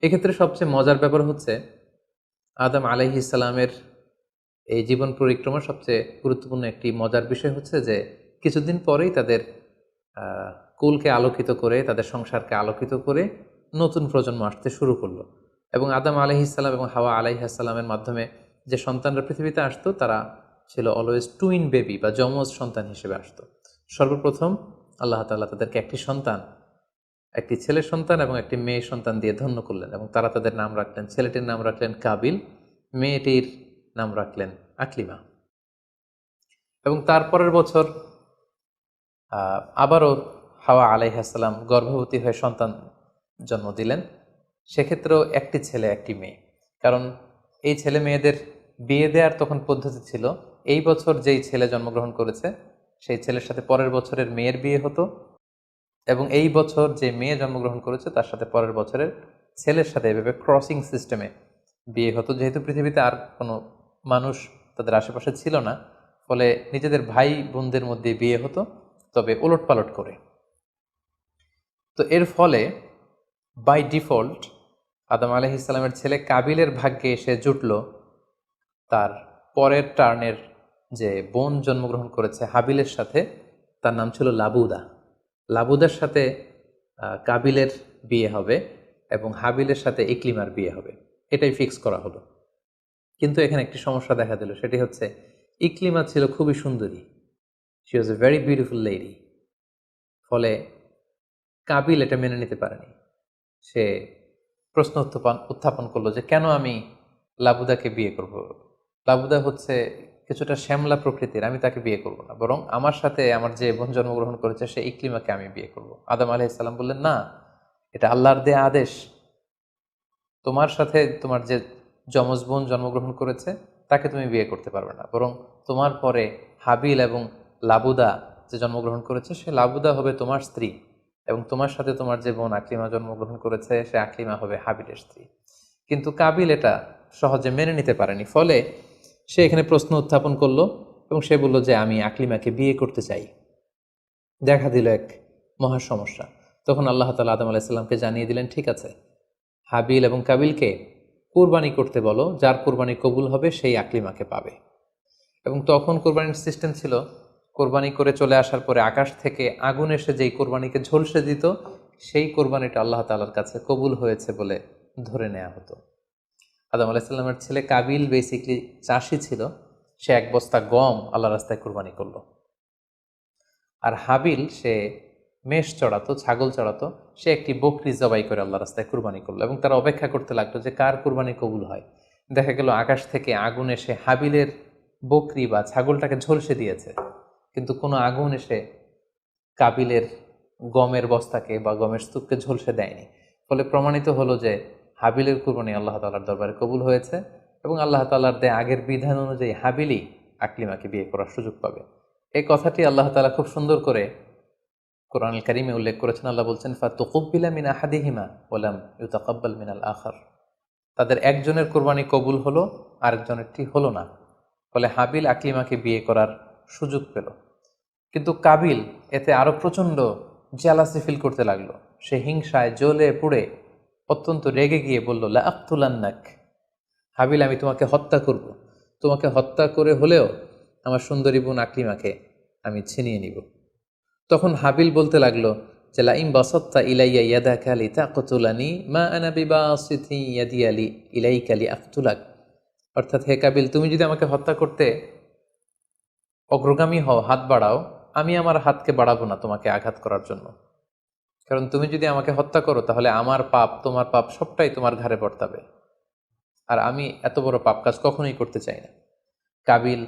এক্ষেত্রে সবচেয়ে মজার ব্যাপার হচ্ছে আদম আলাইহিস সালামের এই জীবন পরিক্রমার সবচেয়ে গুরুত্বপূর্ণ একটি মজার বিষয় হচ্ছে যে কিছুদিন পরেই তাদের কুলকে আলোকিত করে, তাদের সংসারকে আলোকিত করে নতুন প্রজন্ম আসতে শুরু করলো। এবং আদম আলাইহিসসালাম এবং হাওয়া আলাইহিসসালামের মাধ্যমে যে সন্তানরা পৃথিবীতে আসতো তারা ছিল অলওয়েজ টুইন বেবি বা যমজ সন্তান হিসেবে আসতো। সর্বপ্রথম আল্লাহ তাআলা তাদেরকে একটি সন্তান, একটি ছেলে সন্তান এবং একটি মেয়ে সন্তান দিয়ে ধন্য করলেন এবং তারা তাদের নাম রাখলেন, ছেলেটির নাম রাখলেন কাবিল, মেয়েটির নাম রাখলেন আকলিমা। এবং তারপরের বছর আবারও হাওয়া আলাইহিসসালাম গর্ভবতী হয়ে সন্তান জন্ম দিলেন। সেক্ষেত্রেও একটি ছেলে একটি মেয়ে, কারণ এই ছেলে মেয়েদের বিয়ে দেওয়ার তখন পদ্ধতি ছিল এই বছর যেই ছেলে জন্মগ্রহণ করেছে সেই ছেলের সাথে পরের বছরের মেয়ের বিয়ে হতো, এবং এই বছর যে মেয়ে জন্মগ্রহণ করেছে তার সাথে পরের বছরের ছেলের সাথে এভাবে ক্রসিং সিস্টেমে বিয়ে হতো। যেহেতু পৃথিবীতে আর কোনো মানুষ তাদের আশেপাশে ছিল না, ফলে নিজেদের ভাই বোনদের মধ্যে বিয়ে হতো, তবে ওলট পালট করে। তো এর ফলে বাই ডিফল্ট আদম আলাইহিসসালামের ছেলে কাবিলের ভাগ্যে এসে জুটল তার পরের টার্নের যে বোন জন্মগ্রহণ করেছে হাবিলের সাথে, তার নাম ছিল লাবুদা। লাবুদার সাথে কাবিলের বিয়ে হবে এবং হাবিলের সাথে ইকলিমার বিয়ে হবে, এটাই ফিক্স করা হলো। কিন্তু এখানে একটি সমস্যা দেখা দিল, সেটি হচ্ছে ইকলিমা ছিল খুবই সুন্দরী, she was a very beautiful lady. ফলে কাবিল এটা মেনে নিতে পারেনি। সে প্রশ্ন উত্থাপন করলো যে কেন আমি লাবুদাকে বিয়ে করব? লাবুদা হচ্ছে কিছুটা শ্যামলা প্রকৃতির, আমি তাকে বিয়ে করব না, বরং আমার সাথে আমার যে বোন জন্মগ্রহণ করেছে সে ইকলিমাকে আমি বিয়ে করব। আদম আলাইহিসসালাম বললেন, না, এটা আল্লাহর দেয়া আদেশ। তোমার সাথে তোমার যে যমজ বোন জন্মগ্রহণ করেছে তাকে তুমি বিয়ে করতে পারবে না, বরং তোমার পরে হাবিল এবং লাবুদা যে জন্মগ্রহণ করেছে সে লাবুদা হবে তোমার স্ত্রী, এবং তোমার সাথে তোমার যে বোন আকলিমা জন্মগ্রহণ করেছে সে আকলিমা হবে হাবিলের স্ত্রী। কিন্তু কাবিল এটা সহজে মেনে নিতে পারেনি, ফলে সে এখানে প্রশ্ন উত্থাপন করলো এবং সে বলল যে আমি আকলিমাকে বিয়ে করতে চাই। দেখা দিল এক মহা সমস্যা। তখন আল্লাহ তাআলা আদম আলাইহিসসালামকে জানিয়ে দিলেন, ঠিক আছে, হাবিল এবং কাবিলকে কুরবানি করতে বলো, যার কুরবানি কবুল হবে সেই আকলিমাকে পাবে। এবং তখন কোরবানির সিস্টেম ছিল কোরবানি করে চলে আসার পরে আকাশ থেকে আগুন এসে যেই কোরবানিকে ঝলসে দিত সেই কোরবানিটা আল্লাহ তাআলার কাছে কবুল হয়েছে বলে ধরে নেওয়া হতো। আদম আলাইহিসসালামের ছেলে কাবিল বেসিকলি চাষি ছিল, সে এক বস্তা গম আল্লাহ রাস্তায় কোরবানি করলো। আর হাবিল সে মেষ চড়াতো, ছাগল চড়াতো, সে একটি বকরি জবাই করে আল্লাহ রাস্তায় কুরবানি করলো এবং তারা অপেক্ষা করতে লাগলো যে কার কুরবানি কবুল হয়। দেখা গেল আকাশ থেকে আগুন এসে হাবিলের বকরি বা ছাগলটাকে ঝলসে দিয়েছে, কিন্তু কোনো আগুন এসে কাবিলের গমের বস্তাকে বা গমের স্তূপকে ঝলসে দেয়নি। ফলে প্রমাণিত হলো যে হাবিলের কুরবানি আল্লাহ তাআলার দরবারে কবুল হয়েছে এবং আল্লাহ তাআলার দেয়া আগের বিধান অনুযায়ী হাবিলই আকলিমাকে বিয়ে করার সুযোগ পাবে। এই কথাটি আল্লাহ তাআলা খুব সুন্দর করে কোরআনুল কারীমে উল্লেখ করেছেন। আল্লাহ বলছেন, ফাতুকুব্বিলা মিন আহাদিহিমা ওয়ালাম ইউতাকাব্বাল মিনাল আখার। তাদের একজনের কোরবানি কবুল হলো, আরেকজনেরটি হলো না। ফলে হাবিল আকলিমাকে বিয়ে করার সুযোগ পেল। কিন্তু কাবিল এতে আরো প্রচণ্ড জেলাসি ফিল করতে লাগলো। সে হিংসায় জ্বলে পুড়ে অত্যন্ত রেগে গিয়ে বলল, লা আক্তুলান্নাক, হাবিল আমি তোমাকে হত্যা করব, তোমাকে হত্যা করে হলেও আমার সুন্দরী বোন আকলিমাকে আমি ছিনিয়ে নিব। তখন হাবিল বলতে লাগলো যে লাইম বাসাত্তা ইলাইয়া ইয়াদাকা লিতাকতুলানি মা আনা বিবাসিতি ইয়াদি আলি ইলাইকা লিআকতুলাক। অর্থাৎ, হে কাবিল, তুমি যদি আমাকে হত্যা করতে অগ্রগামী হও, হাত বাড়াও, আমি আমার হাতকে বাড়াবো না তোমাকে আঘাত করার জন্য। কারণ তুমি যদি আমাকে হত্যা করো তাহলে আমার পাপ, তোমার পাপ সবটাই তোমার ঘাড়ে বর্তাবে, আর আমি এত বড় পাপ কাজ কখনোই করতে চাই না। কাবিল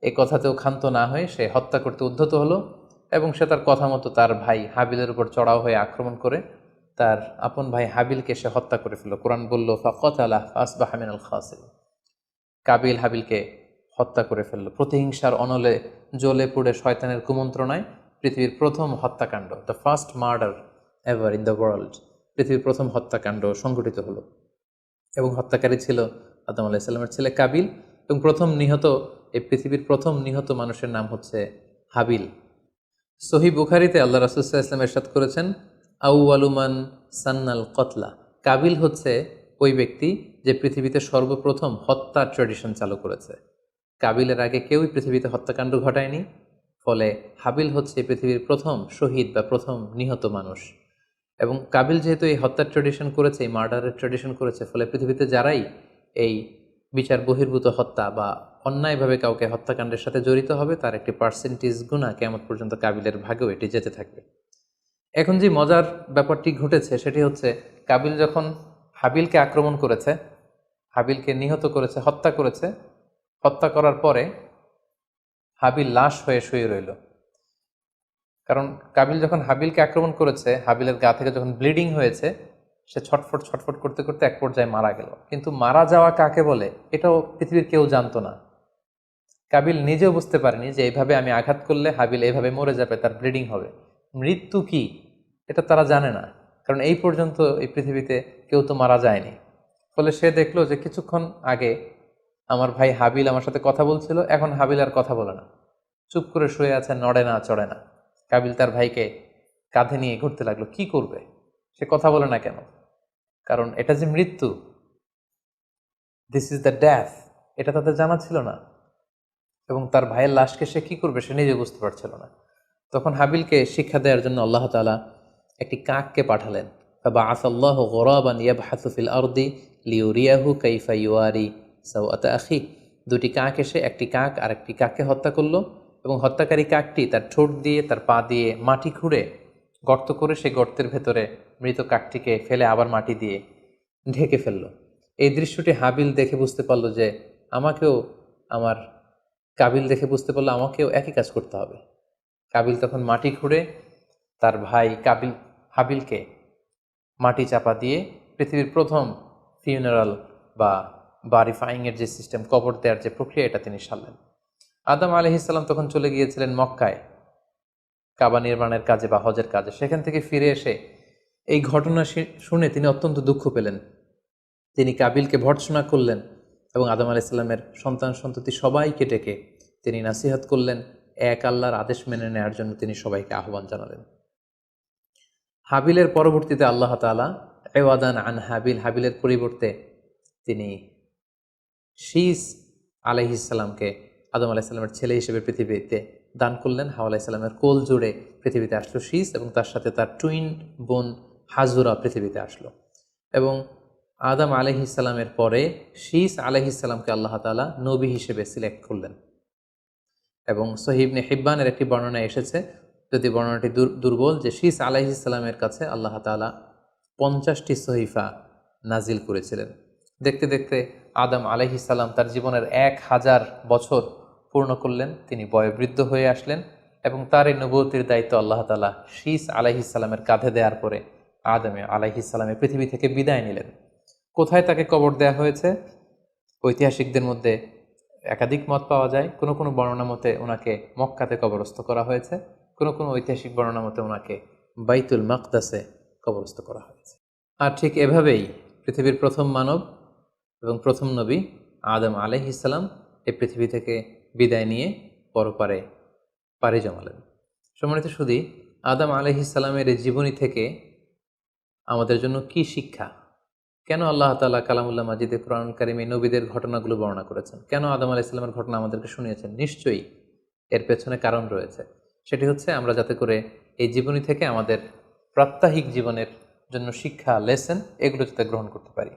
এ কথাতেও ক্ষান্ত না হয়ে সে হত্যা করতে উদ্ধত হলো এবং সে তার কথা মতো তার ভাই হাবিলের উপর চড়াও হয়ে আক্রমণ করে তার আপন ভাই হাবিলকে সে হত্যা করে ফেলল। কোরআন বলল, ফাকাতালা ফাসবাহা মিনাল খাসিরিন। কাবিল হাবিলকে হত্যা করে ফেলল। প্রতিহিংসার অনলে জ্বলে পুড়ে শয়তানের কুমন্ত্রণায় পৃথিবীর প্রথম হত্যাকাণ্ড, the first murder ever in the world, পৃথিবীর প্রথম হত্যাকাণ্ড সংঘটিত হলো এবং হত্যাকারী ছিল আদম আলাইসাল্লামের ছেলে কাবিল, এবং প্রথম নিহত, এই পৃথিবীর প্রথম নিহত মানুষের নাম হচ্ছে হাবিল। সহি বুখারিতে আল্লাহ রাসূল সাল্লাল্লাহু আলাইহি ওয়াসাল্লাম ইরশাদ করেছেন, আউয়ালুমান সান্নাল কতলা, কাবিল হচ্ছে ওই ব্যক্তি যে পৃথিবীতে সর্বপ্রথম হত্যার ট্র্যাডিশন চালু করেছে। কাবিলের আগে কেউই পৃথিবীতে হত্যাকাণ্ড ঘটায়নি, ফলে হাবিল হচ্ছে পৃথিবীর প্রথম শহীদ বা প্রথম নিহত মানুষ। এবং কাবিল যেহেতু এই হত্যার ট্র্যাডিশন করেছে, এই মার্ডারের ট্র্যাডিশন করেছে, ফলে পৃথিবীতে যারাই এই বিচার বহির্ভূত হত্যা বা অন্যায়ভাবে কাউকে হত্যাকাণ্ডের সাথে জড়িত হবে, তার একটি পার্সেন্টেজ গুণা কিয়ামত পর্যন্ত কাবিলের ভাগেও এটি যেতে থাকবে। এখন যে মজার ব্যাপারটি ঘটেছে সেটি হচ্ছে, কাবিল যখন হাবিলকে আক্রমণ করেছে, হাবিলকে নিহত করেছে, হত্যা করেছে, হত্যা করার পরে হাবিল লাশ হয়ে শুয়ে রইল। কারণ কাবিল যখন হাবিলকে আক্রমণ করেছে, হাবিলের গা থেকে যখন ব্লিডিং হয়েছে, সে ছটফট ছটফট করতে করতে এক পর্যায়ে মারা গেল। কিন্তু মারা যাওয়া কাকে বলে এটাও পৃথিবীর কেউ জানতো না। কাবিল নিজেও বুঝতে পারেনি যে এইভাবে আমি আঘাত করলে হাবিল এইভাবে মরে যাবে, তার ব্লিডিং হবে। মৃত্যু কি এটা তারা জানে না, কারণ এই পর্যন্ত এই পৃথিবীতে কেউ তো মারা যায়নি। ফলে সে দেখলো যে কিছুক্ষণ আগে আমার ভাই হাবিল আমার সাথে কথা বলছিল, এখন হাবিল আর কথা বলে না, চুপ করে শুয়ে আছে, নড়ে না চড়ে না। কাবিল তার ভাইকে কাঁধে নিয়ে ঘুরতে লাগলো। কি করবে, সে কথা বলে না কেন? কারণ এটা যে মৃত্যু, দিস ইজ দ্য ডেথ, এটা তাদের জানা ছিল না। এবং তার ভাইয়ের লাশকে সে কি করবে সে নিজে বুঝতে পারছিল না। তখন হাবিলকে শিক্ষা দেওয়ার জন্য আল্লাহ তাআলা একটি কাককে পাঠালেন। ফাবাআসাল্লাহু গুরাবান ইয়াবহাসু ফিল আরদি লিউরিয়াহু কাইফা ইউয়ারি সাওআতা আখি। দুটি কাক এসে একটি কাক আর একটি কাককে হত্যা করলো, এবং হত্যাকারী কাকটি তার ঠোঁট দিয়ে তার পা দিয়ে মাটি খুঁড়ে গর্ত করে সেই গর্তের ভেতরে মৃত কাকটিকে ফেলে আবার মাটি দিয়ে ঢেকে ফেললো। এই দৃশ্যটি হাবিল দেখে বুঝতে পারলো যে আমাকেও, আমার কাবিল দেখে বুঝতে পারলো আমাকেও একই কাজ করতে হবে। কাবিল তখন মাটি খুঁড়ে তার ভাই হাবিলকে মাটি চাপা দিয়ে পৃথিবীর প্রথম ফিউনারাল বা বারিফাইংয়ের যে সিস্টেম, কবর দেওয়ার যে প্রক্রিয়া, এটা তিনি সারলেন। আদম আলাইহিস সালাম তখন চলে গিয়েছিলেন মক্কায় কাবা নির্মাণের কাজে বা হজের কাজে। সেখান থেকে ফিরে এসে এই ঘটনা শুনে তিনি অত্যন্ত দুঃখ পেলেন। তিনি কাবিলকে ভর্ৎসনা করলেন এবং আদম আলাইহিস সালামের সন্তান সন্ততি সবাইকে ডেকে তিনি নাসিহত করলেন, এক আল্লাহর আদেশ মেনে নেওয়ার জন্য তিনি সবাইকে আহ্বান জানালেন। হাবিলের পরবর্তীতে আল্লাহ তাআলা এওয়াদান আন হাবিল, হাবিলের পরিবর্তে তিনি শীস আলাইহিস সালামকে আদম আলাইহিস সালামের ছেলে হিসেবে পৃথিবীতে দান করলেন। হাওয়া আলাইহিস সালামের কোল জুড়ে পৃথিবীতে আসলো শীস, এবং তার সাথে তার টুইন বোন হাজুরা পৃথিবীতে আসলো। এবং আদম আলাইহিস সালামের পরে শীস আলাইহিস সালামকে আল্লাহ তাআলা নবী হিসেবে সিলেক্ট করলেন। এবং সহিহ ইবনে হিব্বানের একটি বর্ণনা এসেছে, যদি বর্ণনাটি দুর্বল, যে শীস আলাইহিস সালামের কাছে আল্লাহ তাআলা 50টি সহিফা নাজিল করেছিলেন। দেখতে দেখতে আদম আলাইহিস সালাম তার জীবনের 1000 বছর পূর্ণ করলেন। তিনি বয়োবৃদ্ধ হয়ে আসলেন এবং তার এই নবুয়তির দায়িত্ব আল্লাহ তাআলা শীস আলাইহিস সালামের কাঁধে দেওয়ার পরে আদম আলাইহিস সালামের পৃথিবী থেকে বিদায় নিলেন। কোথায় তাকে কবর দেওয়া হয়েছে? ঐতিহাসিকদের মধ্যে একাধিক মত পাওয়া যায়। কোনো কোনো বর্ণনা মতে ওনাকে মক্কাতে কবরস্থ করা হয়েছে, কোনো কোনো ঐতিহাসিক বর্ণনা মতে ওনাকে বাইতুল মাকদাসে কবরস্থ করা হয়েছে। আর ঠিক এভাবেই পৃথিবীর প্রথম মানব এবং প্রথম নবী আদম আলাইহিস সালাম এই পৃথিবী থেকে বিদায় নিয়ে পরপারে পাড়ি জমালেন। সম্মানিত শুধু আদম আলাইহিস সালামের এই জীবনী থেকে আমাদের জন্য কি শিক্ষা? কেন আল্লাহ তাআলা কালামুল্লাহ মাজিদে কোরআন কারিমে নবীদের ঘটনাগুলো বর্ণনা করেছেন? কেন আদম আলাইহিস সালামের ঘটনা আমাদেরকে শুনিয়েছেন? নিশ্চয়ই এর পেছনে কারণ রয়েছে। সেটি হচ্ছে আমরা যাতে করে এই জীবনী থেকে আমাদের প্রাত্যহিক জীবনের জন্য শিক্ষা, লেসন, এগুলো যাতে গ্রহণ করতে পারি।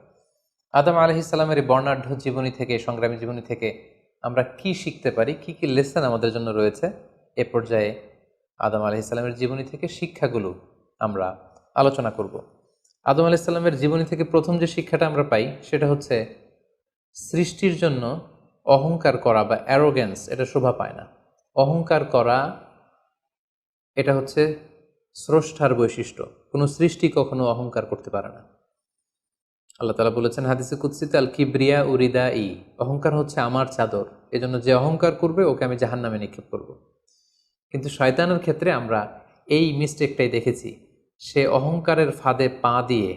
আদম আলাইহিস সালামের এই বর্ণাঢ্য জীবনী থেকে, সংগ্রামী জীবনী থেকে আমরা কি শিখতে পারি, কি কি লেসন আমাদের জন্য রয়েছে, এ পর্যায়ে আদম আলাইহিস সালামের জীবনী থেকে শিক্ষাগুলো আমরা আলোচনা করব। আদম আলাইহিস সালামের জীবনী থেকে প্রথম যে শিক্ষাটা আমরা পাই সেটা হচ্ছে সৃষ্টির জন্য অহংকার করা বা অ্যারোগেন্স এটা শোভা পায় না। অহংকার করা এটা হচ্ছে স্রষ্টার বৈশিষ্ট্য। কোনো সৃষ্টি কখনো অহংকার করতে পারে না। আল্লাহ তাআলা বলেছেন হাদিসে কুদসিতে, আল কিবরিয়া উরিদা ই, অহংকার হচ্ছে আমার চাদর, এজন্য যে অহংকার করবে ওকে আমি জাহান্নামে নিক্ষেপ করব। কিন্তু শয়তানের ক্ষেত্রে আমরা এই মিস্টেকটাই দেখেছি। সে অহংকারের ফাঁদে পা দিয়ে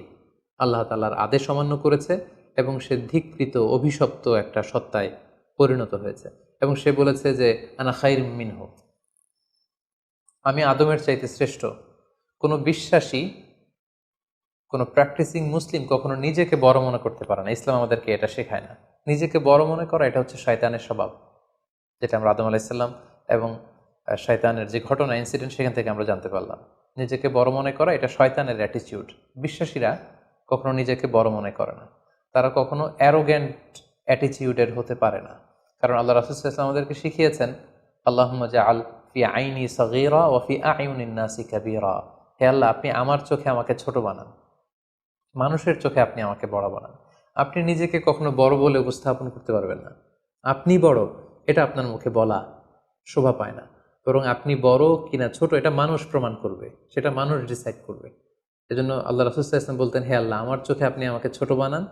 আল্লাহ তাআলার আদেশ অমান্য করেছে এবং সে ধিকৃত অভিশপ্ত একটা সত্তায় পরিণত হয়েছে। এবং সে বলেছে যে আনা খাইর মিনহু, আমি আদমের চাইতে শ্রেষ্ঠ। কোনো বিশ্বাসী, কোনো প্র্যাকটিসিং মুসলিম কখনো নিজেকে বড় মনে করতে পারে না। ইসলাম আমাদেরকে এটা শেখায় না। নিজেকে বড় মনে করা এটা হচ্ছে শয়তানের স্বভাব, যেটা আমরা আদম আলাইসাল্লাম এবং শয়তানের যে ঘটনা, ইনসিডেন্ট, সেখান থেকে আমরা জানতে পারলাম। নিজেকে বড় মনে করা এটা শয়তানের অ্যাটিটিউড। বিশ্বাসীরা কখনো নিজেকে বড় মনে করে না, তারা কখনো অ্যারোগ্যান্ট অ্যাটিটিউডের হতে পারে না। কারণ আল্লাহ রাসূল সাল্লাল্লাহু আলাইহি ওয়াসাল্লাম আমাদেরকে শিখিয়েছেন, আল্লাহুম্মা জাআল ফি আইনি সাগীরা ওয়া ফি আ'ইউনিন নাসি কাবীরা। হে আল্লাহ, আপনি আমার চোখে আমাকে ছোট বানান, মানুষের চোখে আপনি আমাকে বড় বানান। আপনি নিজেকে কখনো বড় বলে উপস্থাপন করতে পারবেন না। আপনি বড়, এটা আপনার মুখে বলা শোভা পায় না, বরং আপনি বড় কিনা ছোট এটা মানুষ প্রমাণ করবে, সেটা মানুষ ডিসাইড করবে। এজন্য আল্লাহ রাসূল সাল্লাল্লাহু আলাইহি ওয়াসাল্লাম বলতেন, হে আল্লাহ, আমার চোখে আপনি আমাকে ছোট বানান,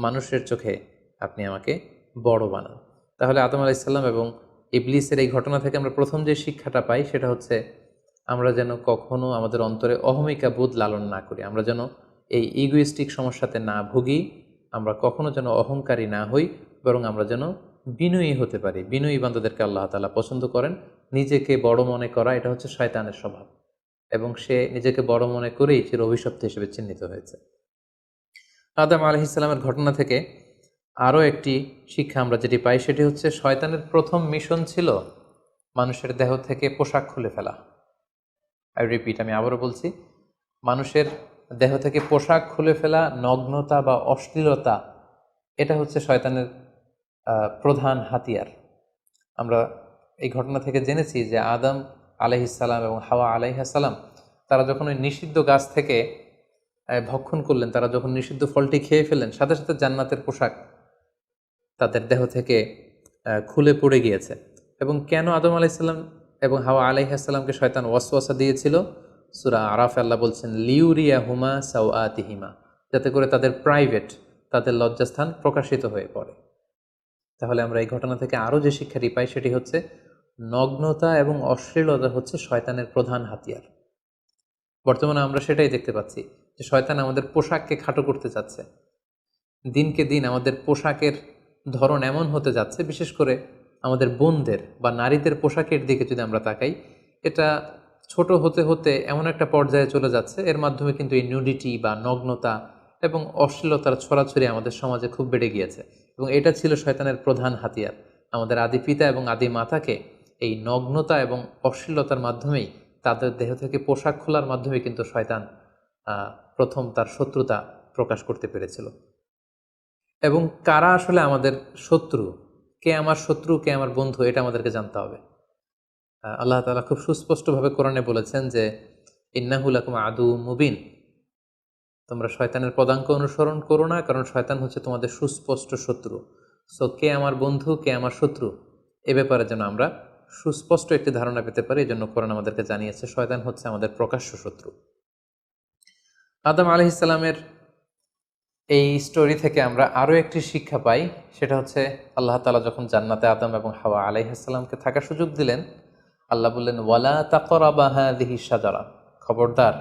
মানুষের চোখে আপনি আমাকে বড় বানান। তাহলে আদম আলাইহিস সালাম এবং ইবলিসের এই ঘটনা থেকে আমরা প্রথম যে শিক্ষাটা পাই সেটা হচ্ছে আমরা যেন কখনো আমাদের অন্তরে অহমিকা বোধ লালন না করি, আমরা যেন এই ইগোইস্টিক সমস্যাতে না ভুগি, আমরা কখনো যেন অহংকারী না হই, বরং আমরা যেন বিনয়ী হতে পারি। বিনয়ী বান্দাদেরকে আল্লাহ তাআলা পছন্দ করেন। নিজেকে বড় মনে করা এটা হচ্ছে শয়তানের স্বভাব, এবং সে নিজেকে বড় মনে করেই চির অভিশপ্ত হিসেবে চিহ্নিত হয়েছে। আদম আলাইহিস সালামের ঘটনা থেকে আরও একটি শিক্ষা আমরা যেটি পাই সেটি হচ্ছে শয়তানের প্রথম মিশন ছিল মানুষের দেহ থেকে পোশাক খুলে ফেলা। আই রিপিট, আমি আবারও বলছি, মানুষের দেহ থেকে পোশাক খুলে ফেলা, নগ্নতা বা অশ্লীলতা, এটা হচ্ছে শয়তানের প্রধান হাতিয়ার। আমরা এই ঘটনা থেকে জেনেছি যে আদম আলাইহিসসালাম এবং হাওয়া আলাইহিসসালাম তারা যখন ওই নিষিদ্ধ গাছ থেকে ভক্ষণ করলেন, তারা যখন নিষিদ্ধ ফলটি খেয়ে ফেললেন, সাথে সাথে জান্নাতের পোশাক তাদের দেহ থেকে খুলে পড়ে গিয়েছে। এবং কেন আদম আলাইহিসসালাম এবং হাওয়া আলাইহিসসালামকে শয়তান ওয়াসওয়াসা দিয়েছিল? সূরা আরাফে আল্লাহ বলছেন, লিউরিয়াহুমা সাওআতিহিমা, যাতে করে তাদের প্রাইভেট, তাদের লজ্জাস্থান প্রকাশিত হয়ে পড়ে। তাহলে আমরা এই ঘটনা থেকে আরও যে শিক্ষাটি পাই সেটি হচ্ছে নগ্নতা এবং অশ্লীলতা হচ্ছে শয়তানের প্রধান হাতিয়ার। বর্তমানে আমরা সেটাই দেখতে পাচ্ছি যে শয়তান আমাদের পোশাককে খাটো করতে চাচ্ছে। দিনকে দিন আমাদের পোশাকের ধরন এমন হতে যাচ্ছে, বিশেষ করে আমাদের বোনদের বা নারীদের পোশাকের দিকে যদি আমরা তাকাই, এটা ছোট হতে হতে এমন একটা পর্যায়ে চলে যাচ্ছে, এর মাধ্যমে কিন্তু এই নিউডিটি বা নগ্নতা এবং অশ্লীলতার ছড়াছড়ি আমাদের সমাজে খুব বেড়ে গিয়েছে। এবং এটা ছিল শয়তানের প্রধান হাতিয়ার। আমাদের আদি পিতা এবং আদি মাতাকে এই নগ্নতা এবং অশ্লীলতার মাধ্যমেই, তাদের দেহ থেকে পোশাক খোলার মাধ্যমে কিন্তু শয়তান প্রথম তার শত্রুতা প্রকাশ করতে পেরেছিল। এবং কারা আসলে আমাদের শত্রু, কে আমার শত্রু, কে আমার বন্ধু, এটা আমাদেরকে জানতে হবে। আল্লাহ তাআলা খুব সুস্পষ্টভাবে কোরআনে বলেছেন যে ইন্নাহু লাকুম আদুউম মুবিন, তোমরা শয়তানের পদাঙ্ক অনুসরণ করো না, কারণ শয়তান হচ্ছে তোমাদের সুস্পষ্ট শত্রু। সো কে আমার বন্ধু, কে আমার শত্রু, এ ব্যাপারে যেন আমরা সুস্পষ্ট একটি ধারণা পেতে পারি, এই জন্য কোরআন আমাদেরকে জানিয়েছে শয়তান হচ্ছে আমাদের প্রকাশ্য শত্রু। আদম আলাইহিস সালামের এই স্টোরি থেকে আমরা আরও একটি শিক্ষা পাই, সেটা হচ্ছে আল্লাহ তাআলা যখন জান্নাতে আদম এবং হাওয়া আলাইহিস সালামকে থাকার সুযোগ দিলেন, আল্লাহ বললেন, ওয়ালা তাকরাবা হাযিহি শাজারা, খবরদার,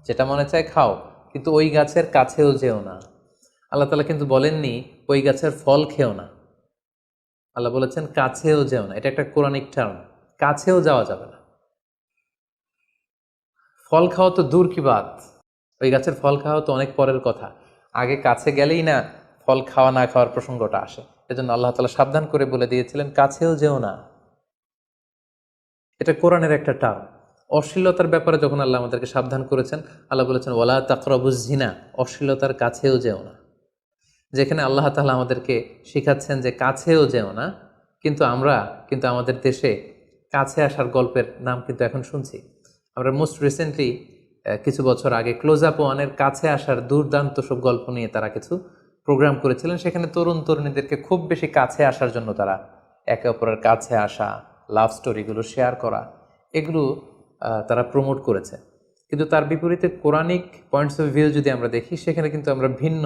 যেটা মনে চায় খাও, কিন্তু ওই গাছের কাছেও যেও না। আল্লাহ তাআলা কিন্তু বলেননি ওই গাছের ফল খেও না, আল্লাহ বলেছেন কাছেও যেও না। এটা একটা কোরআনিক টার্ম, কাছেও যাওয়া যাবে না। ফল খাওয়া তো দূর কি বাত, ওই গাছের ফল খাওয়া তো অনেক পরের কথা, আগে কাছে গেলেই না ফল খাওয়া না খাওয়ার প্রসঙ্গটা আসে। এজন্য আল্লাহ তাআলা সাবধান করে বলে দিয়েছিলেন কাছেও যেও না। এটা কোরআনের একটা টার্ম। অশ্লীলতার ব্যাপারে যখন আল্লাহ আমাদেরকে সাবধান করেছেন, আল্লাহ বলেছেন ওয়ালা তাকরাবুজ জিনা, অশ্লীলতার কাছেও যেও না। যেখানে আল্লাহ তাআলা আমাদেরকে শিখাচ্ছেন যে কাছেও যেও না, কিন্তু আমরা আমাদের দেশে কাছে আসার গল্পের নাম কিন্তু এখন শুনছি। আমরা মোস্ট রিসেন্টলি কিছু বছর আগে ক্লোজ আপ ওয়ানের কাছে আসার দুর্দান্ত সব গল্প নিয়ে তারা কিছু প্রোগ্রাম করেছিলেন। সেখানে তরুণ তরুণীদেরকে খুব বেশি কাছে আসার জন্য তারা একে অপরের কাছে আসা, লাভ স্টোরিগুলো শেয়ার করা, এগুলো তারা প্রমোট করেছে। কিন্তু তার বিপরীতে কোরআনিক পয়েন্টস অফ ভিউ যদি আমরা দেখি, সেখানে কিন্তু আমরা ভিন্ন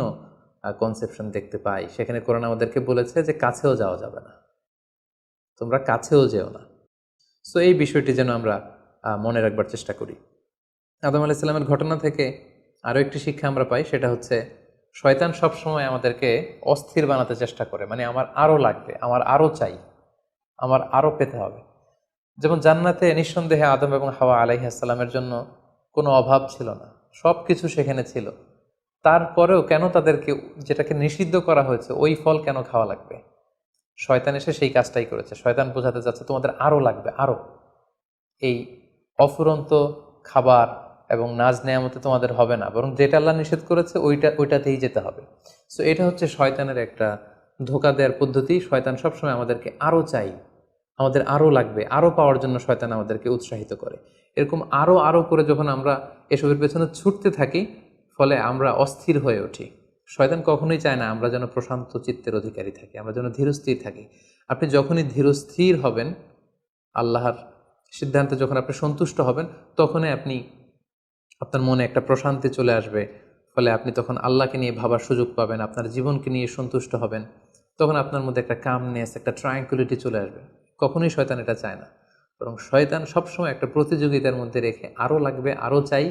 কনসেপশন দেখতে পাই। সেখানে কোরআন আমাদেরকে বলেছে যে কাছেও যাওয়া যাবে না, তোমরা কাছেও যেও না। সো এই বিষয়টি যেন আমরা মনে রাখবার চেষ্টা করি। আদম আলাইহিস সালামের ঘটনা থেকে আরও একটি শিক্ষা আমরা পাই, সেটা হচ্ছে শয়তান সবসময় আমাদেরকে অস্থির বানাতে চেষ্টা করে, মানে আমার আরও লাগবে, আমার আরও চাই, আমার আরও পেতে হবে। যেমন জান্নাতে নিঃসন্দেহে আদম এবং হাওয়া আলাইহিস সালামের জন্য কোনো অভাব ছিল না, সব কিছু সেখানে ছিল। তারপরেও কেন তাদেরকে, যেটাকে নিষিদ্ধ করা হয়েছে, ওই ফল কেন খাওয়া লাগবে? শয়তান এসে সেই কাজটাই করেছে। শয়তান বোঝাতে চাচ্ছে তোমাদের আরও লাগবে, আরও। এই অফুরন্ত খাবার এবং নাজ নেয়ামতে তোমাদের হবে না, বরং যেটা আল্লাহ নিষেধ করেছে ওইটাতেই যেতে হবে। সো এটা হচ্ছে শয়তানের একটা ধোঁকা দেওয়ার পদ্ধতি। শয়তান সবসময় আমাদেরকে আরও চাই, আমাদের আরও লাগবে, আরও পাওয়ার জন্য শয়তান আমাদেরকে উৎসাহিত করে। এরকম আরও আরও করে যখন আমরা এসবের পেছনে ছুটতে থাকি, ফলে আমরা অস্থির হয়ে উঠি। শয়তান কখনোই চায় না আমরা যেন প্রশান্ত চিত্তের অধিকারী থাকি, আমরা যেন ধীরস্থির থাকি। আপনি যখনই ধীরস্থির হবেন, আল্লাহর সিদ্ধান্তে যখন আপনি সন্তুষ্ট হবেন, তখনই আপনার মনে একটা প্রশান্তি চলে আসবে। ফলে আপনি তখন আল্লাহকে নিয়ে ভাবার সুযোগ পাবেন, আপনার জীবনকে নিয়ে সন্তুষ্ট হবেন। তখন আপনার মধ্যে একটা কামনেস, একটা ট্রায়াঙ্কুলিটি চলে আসবে। কখনোই শয়তান এটা চায় না, বরং শয়তান সবসময় একটা প্রতিযোগিতার মধ্যে রেখে আরও লাগবে, আরও চাই,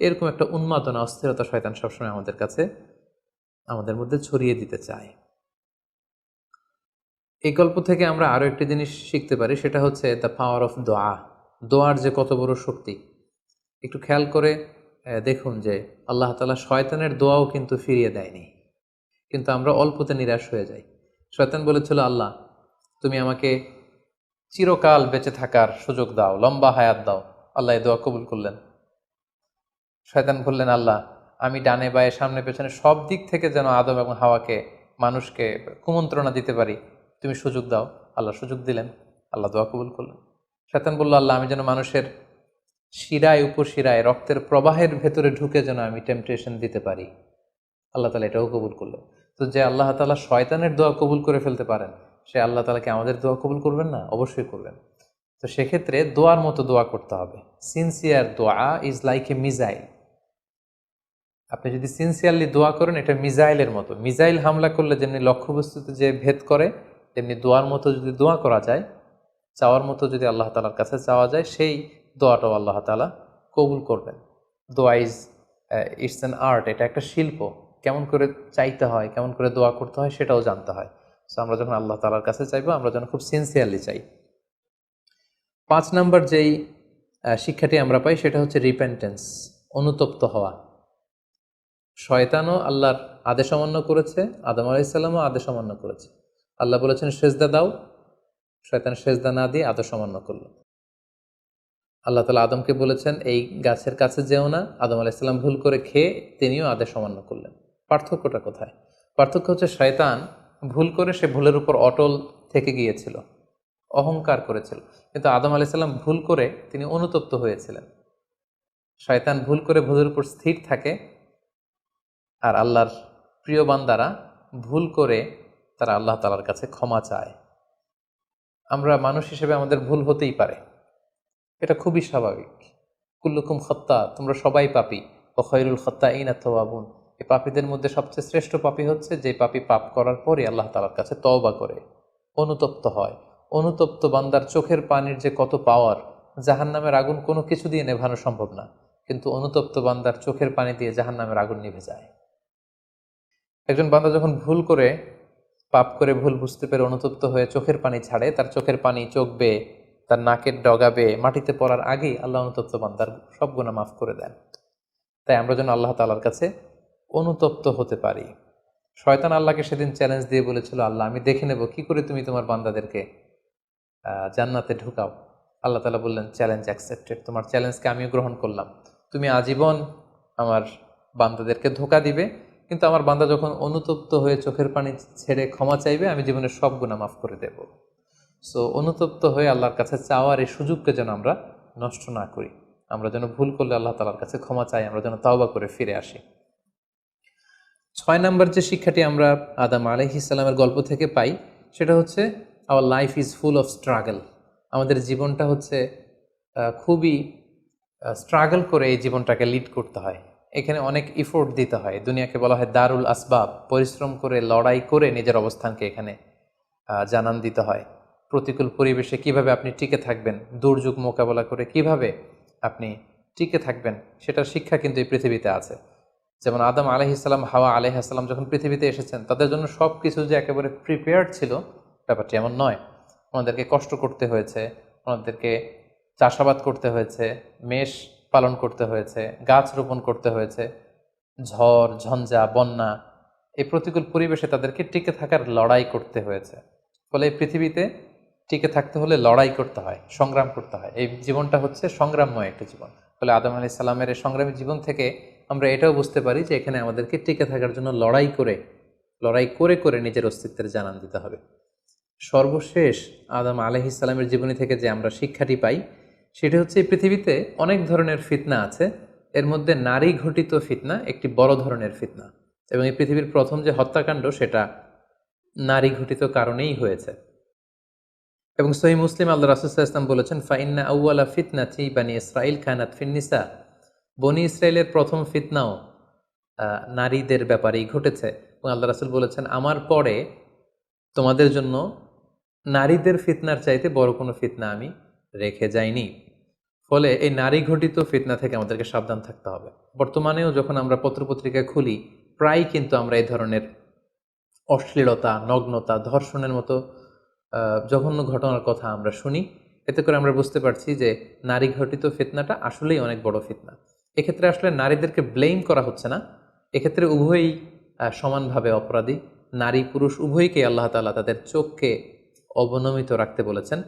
এরকম একটা উন্মাদনা, অস্থিরতা শয়তান সবসময় আমাদের মধ্যে ছড়িয়ে দিতে চায়। এই গল্প থেকে আমরা আরও একটি জিনিস শিখতে পারি, সেটা হচ্ছে দ্য পাওয়ার অফ দোয়া। দোয়ার যে কত বড় শক্তি। একটু খেয়াল করে দেখুন যে আল্লাহ তাআলা শয়তানের দোয়াও কিন্তু ফিরিয়ে দেয়নি, কিন্তু আমরা অল্পতে নিরাশ হয়ে যাই। শয়তান বলেছিল, আল্লাহ তুমি আমাকে চিরকাল বেঁচে থাকার সুযোগ দাও, লম্বা হায়াত দাও। আল্লাহ এই দোয়া কবুল করলেন। শয়তান বললেন, আল্লাহ আমি ডানে বায়ে সামনে পেছনে সব দিক থেকে যেন আদম এবং হাওয়াকে, মানুষকে কুমন্ত্রণা দিতে পারি, তুমি সুযোগ দাও। আল্লাহ সুযোগ দিলেন, আল্লাহ দোয়া কবুল করলেন। শয়তান বলল, আল্লাহ আমি যেন মানুষের শিরায় উপশিরায় রক্তের প্রবাহের ভেতরে ঢুকে যেন আমি টেম্পটেশন দিতে পারি। আল্লাহ তালা এটাও কবুল করলেন। তো যে আল্লাহ তালা শয়তানের দোয়া কবুল করে ফেলতে পারেন, সে আল্লাহ তালাকে আমাদের দোয়া কবুল করবেন না? অবশ্যই করবেন। তো সেক্ষেত্রে দোয়ার মতো দোয়া করতে হবে। সিনসিয়ার দোয়া ইজ লাইক এ মিজাইল। আপনি যদি সিনসিয়ারলি দোয়া করেন, এটা মিজাইলের মতো। মিজাইল হামলা করলে যেমনি লক্ষ্যবস্তুতে যে ভেদ করে, তেমনি দোয়ার মতো যদি দোয়া করা যায়, চাওয়ার মতো যদি আল্লাহ তালার কাছে চাওয়া যায়, সেই দোয়াটাও আল্লাহ তালা কবুল করবেন। দোয়া ইজ ইটস অ্যান আর্ট, এটা একটা শিল্প। কেমন করে চাইতে হয়, কেমন করে দোয়া করতে হয়, সেটাও জানতে হয়। সো আমরা যখন আল্লাহ তালার কাছে চাইবো, আমরা যেন খুব সিনসিয়ারলি চাই। 5 নম্বর যেই শিক্ষাটি আমরা পাই, সেটা হচ্ছে রিপেন্টেন্স, অনুতপ্ত হওয়া। শয়তানও আল্লাহর আদেশ অমান্য করেছে, আদম আলাইহিস সালামও আদেশ অমান্য করেছে। আল্লাহ বলেছেন সেজদা দাও, শয়তান সেজদা না দিয়ে আদেশ অমান্য করল। আল্লাহ তাআলা আদমকে বলেছেন এই গাছের কাছে যেও না, আদম আলাইহিস সালাম ভুল করে খেয়ে তিনিও আদেশ অমান্য করলেন। পার্থক্যটা কোথায়? পার্থক্য হচ্ছে শয়তান ভুল করে সে ভুলের উপর অটল থেকে গিয়েছিল, অহংকার করেছিল। কিন্তু আদম আলাইহিস সালাম ভুল করে তিনি অনুতপ্ত হয়েছিলেন। শয়তান ভুল করে ভুলের উপর স্থির থাকে, আর আল্লাহর প্রিয় বান্দারা ভুল করে তারা আল্লাহ তাআলার কাছে ক্ষমা চায়। আমরা মানুষ হিসেবে আমাদের ভুল হতেই পারে, এটা খুবই স্বাভাবিক। কুল্লুকুম খত্তা, তোমরা সবাই পাপী। ও খৈরুল খত্তাইনা আত-তাওয়াবুন, এই পাপীদের মধ্যে সবচেয়ে শ্রেষ্ঠ পাপী হচ্ছে যে পাপী পাপ করার পরই আল্লাহ তাআলার কাছে তওবা করে, অনুতপ্ত হয়। অনুতপ্ত বান্দার চোখের পানির যে কত পাওয়ার, জাহান্নামের আগুন কোনো কিছু দিয়ে নেভানো সম্ভব না, কিন্তু অনুতপ্ত বান্দার চোখের পানি দিয়ে জাহান্নামের আগুন নিভে যায়। একজন বান্দা যখন ভুল করে, পাপ করে, ভুল বুঝতে পেরে অনুতপ্ত হয়ে চোখের পানি ছাড়ে, তার চোখের পানি চোখ বেয়ে, তার নাকের ডগা বেয়ে মাটিতে পড়ার আগেই আল্লাহ অনুতপ্ত বান্দার সব গুনাহ মাফ করে দেন। তাই আমরা যেন আল্লাহ তাআলার কাছে অনুতপ্ত হতে পারি। শয়তান আল্লাহকে সেদিন চ্যালেঞ্জ দিয়ে বলেছিল, আল্লাহ আমি দেখে নেব কি করে তুমি তোমার বান্দাদেরকে জান্নাতে ঢুকাও। আল্লাহ তাআলা বললেন, চ্যালেঞ্জ অ্যাকসেপ্টেড, তোমার চ্যালেঞ্জকে আমিও গ্রহণ করলাম। তুমি আজীবন আমার বান্দাদেরকে ধোঁকা দিবে, কিন্তু আমার বান্দা যখন অনুতপ্ত হয়ে চোখের পানি ছেড়ে ক্ষমা চাইবে, আমি জীবনের সব গুনাহ মাফ করে দেব। সো অনুতপ্ত হয়ে আল্লাহর কাছে চাওয়ার এই সুযোগকে যেন আমরা নষ্ট না করি। আমরা যেন ভুল করলে আল্লাহ তাআলার কাছে ক্ষমা চাই, আমরা যেন তাওবা করে ফিরে আসি। 6 নম্বর যে শিক্ষাটি আমরা আদম আলাইহিস সালামের গল্প থেকে পাই, সেটা হচ্ছে our life is full of struggle. আমাদের জীবনটা হচ্ছে খুবই স্ট্রাগল করে এই জীবনটাকে লিড করতে হয়। এখানে অনেক ইফোর্ট দিতে হয়। দুনিয়াকে বলা হয় দারুল আসবাব, পরিশ্রম করে, লড়াই করে নিজের অবস্থানকে এখানে জানান দিতে হয়। প্রতিকূল পরিবেশে কিভাবে আপনি টিকে থাকবেন, দুর্যোগ মোকাবেলা করে কিভাবে আপনি টিকে থাকবেন, সেটার শিক্ষা কিন্তু এই পৃথিবীতে আছে। যেমন আদম আলাইহিসসালাম, হাওয়া আলাইহিসসালাম যখন পৃথিবীতে এসেছেন, তাদের জন্য সব কিছু যে একেবারে প্রিপেয়ার্ড ছিল ব্যাপারটি এমন নয়। ওনাদেরকে কষ্ট করতে হয়েছে, ওনাদেরকে চাষাবাদ করতে হয়েছে, মেষ পালন করতে হয়েছে, গাছ রোপণ করতে হয়েছে, ঝড় ঝঞ্ঝা বন্যা, এই প্রতিকূল পরিবেশে তাদেরকে টিকে থাকার লড়াই করতে হয়েছে। ফলে এই পৃথিবীতে টিকে থাকতে হলে লড়াই করতে হয়, সংগ্রাম করতে হয়। এই জীবনটা হচ্ছে সংগ্রামময় একটা জীবন। ফলে আদম আলাইহিস সালামের এই সংগ্রামী জীবন থেকে আমরা এটাও বুঝতে পারি যে এখানে আমাদেরকে টিকে থাকার জন্য লড়াই করে করে নিজের অস্তিত্বের জানান দিতে হবে। সর্বশেষ আদম আলাইহিস সালামের জীবনী থেকে যে আমরা শিক্ষাটি পাই, সেটি হচ্ছে এই পৃথিবীতে অনেক ধরনের ফিতনা আছে, এর মধ্যে নারী ঘটিত ফিতনা একটি বড় ধরনের ফিতনা, এবং এই পৃথিবীর প্রথম যে হত্যাকাণ্ড সেটা নারী ঘটিত কারণেই হয়েছে। এবং সহিহ মুসলিম আল্লাহ রাসূল সাল্লাল্লাহু আলাইহি ওয়াসাল্লাম বলেছেন, ফাইন্না আউওয়ালা ফিতনাতি বানি ইসরাঈল কানাত ফিন্নিসা, বনি ইসরায়েলের প্রথম ফিতনাও নারীদের ব্যাপারেই ঘটেছে। এবং আল্লাহ রাসূল বলেছেন, আমার পরে তোমাদের জন্য নারীদের ফিতনার চাইতে বড় কোনো ফিতনা আমি রেখে যাইনি। ফলে এই নারী ঘটিত ফিতনা থেকে আমাদেরকে সাবধান থাকতে হবে। বর্তমানেও যখন আমরা পত্রপত্রিকা খুলি, প্রায় কিন্তু আমরা এই ধরনের অশ্লীলতা, নগ্নতা, ধর্ষণের মতো জঘন্য ঘটনার কথা আমরা শুনি। এতে করে আমরা বুঝতে পারছি যে নারী ঘটিত ফিতনাটা আসলেই অনেক বড় ফিতনা। এক্ষেত্রে আসলে নারীদেরকে ব্লেম করা হচ্ছে না, এক্ষেত্রে উভয়ই সমানভাবে অপরাধী। নারী পুরুষ উভয়কে আল্লাহ তাআলা তাদের চোখকে অবনমিত রাখতে বলেছেন।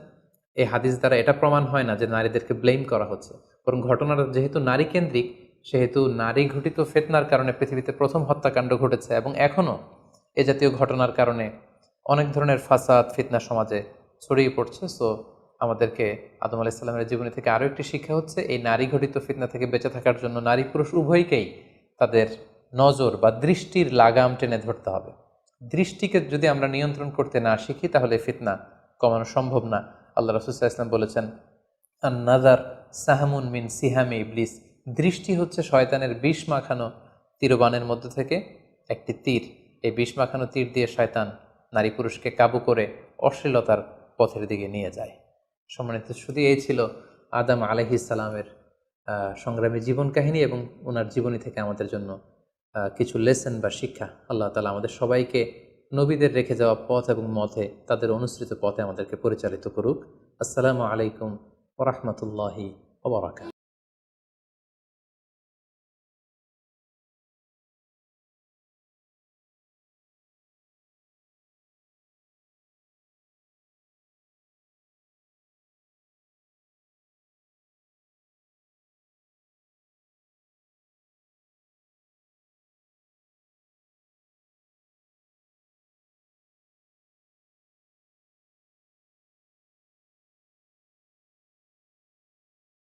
এই হাদিস দ্বারা এটা প্রমাণ হয় না যে নারীদেরকে ব্লেম করা হচ্ছে, বরং ঘটনাটা যেহেতু নারী কেন্দ্রিক, সেহেতু নারী ঘটিত ফিতনার কারণে পৃথিবীতে প্রথম হত্যাকাণ্ড ঘটেছে, এবং এখনও এ জাতীয় ঘটনার কারণে অনেক ধরনের ফাসাদ ফিতনা সমাজে ছড়িয়ে পড়ছে। সো আমাদেরকে আদম আলাইহিস সালামের জীবনী থেকে আরও একটি শিক্ষা হচ্ছে, এই নারী ঘটিত ফিতনা থেকে বেঁচে থাকার জন্য নারী পুরুষ উভয়কেই তাদের নজর বা দৃষ্টির লাগাম টেনে ধরতে হবে। দৃষ্টিকে যদি আমরা নিয়ন্ত্রণ করতে না শিখি, তাহলে ফিতনা কমানো সম্ভব না। আল্লাহ রাসূল সাল্লাল্লাহু আলাইহি ওয়াসাল্লাম বলেছেন, আন-নাযার সাহমুন মিন সিহামি ইবলিস, দৃষ্টি হচ্ছে শয়তানের বিষ মাখানো তীরবানের মধ্যে থেকে একটি তীর। এই বিষ মাখানো তীর দিয়ে শয়তান নারী পুরুষকে কাবু করে অশ্লীলতার পথের দিকে নিয়ে যায়। সম্মানিত শুধু এই ছিল আদম আলাইহিস সালামের সংগ্রামী জীবন কাহিনী, এবং ওনার জীবনী থেকে আমাদের জন্য কিছু লেসন বা শিক্ষা। আল্লাহ তাআলা আমাদের সবাইকে নবীদের রেখে যাওয়া পথ এবং মতে, তাদের অনুসৃত পথে আমাদেরকে পরিচালিত করুক। আসসালামু আলাইকুম ওয়া রাহমাতুল্লাহি ওয়া বারাকাতুহু।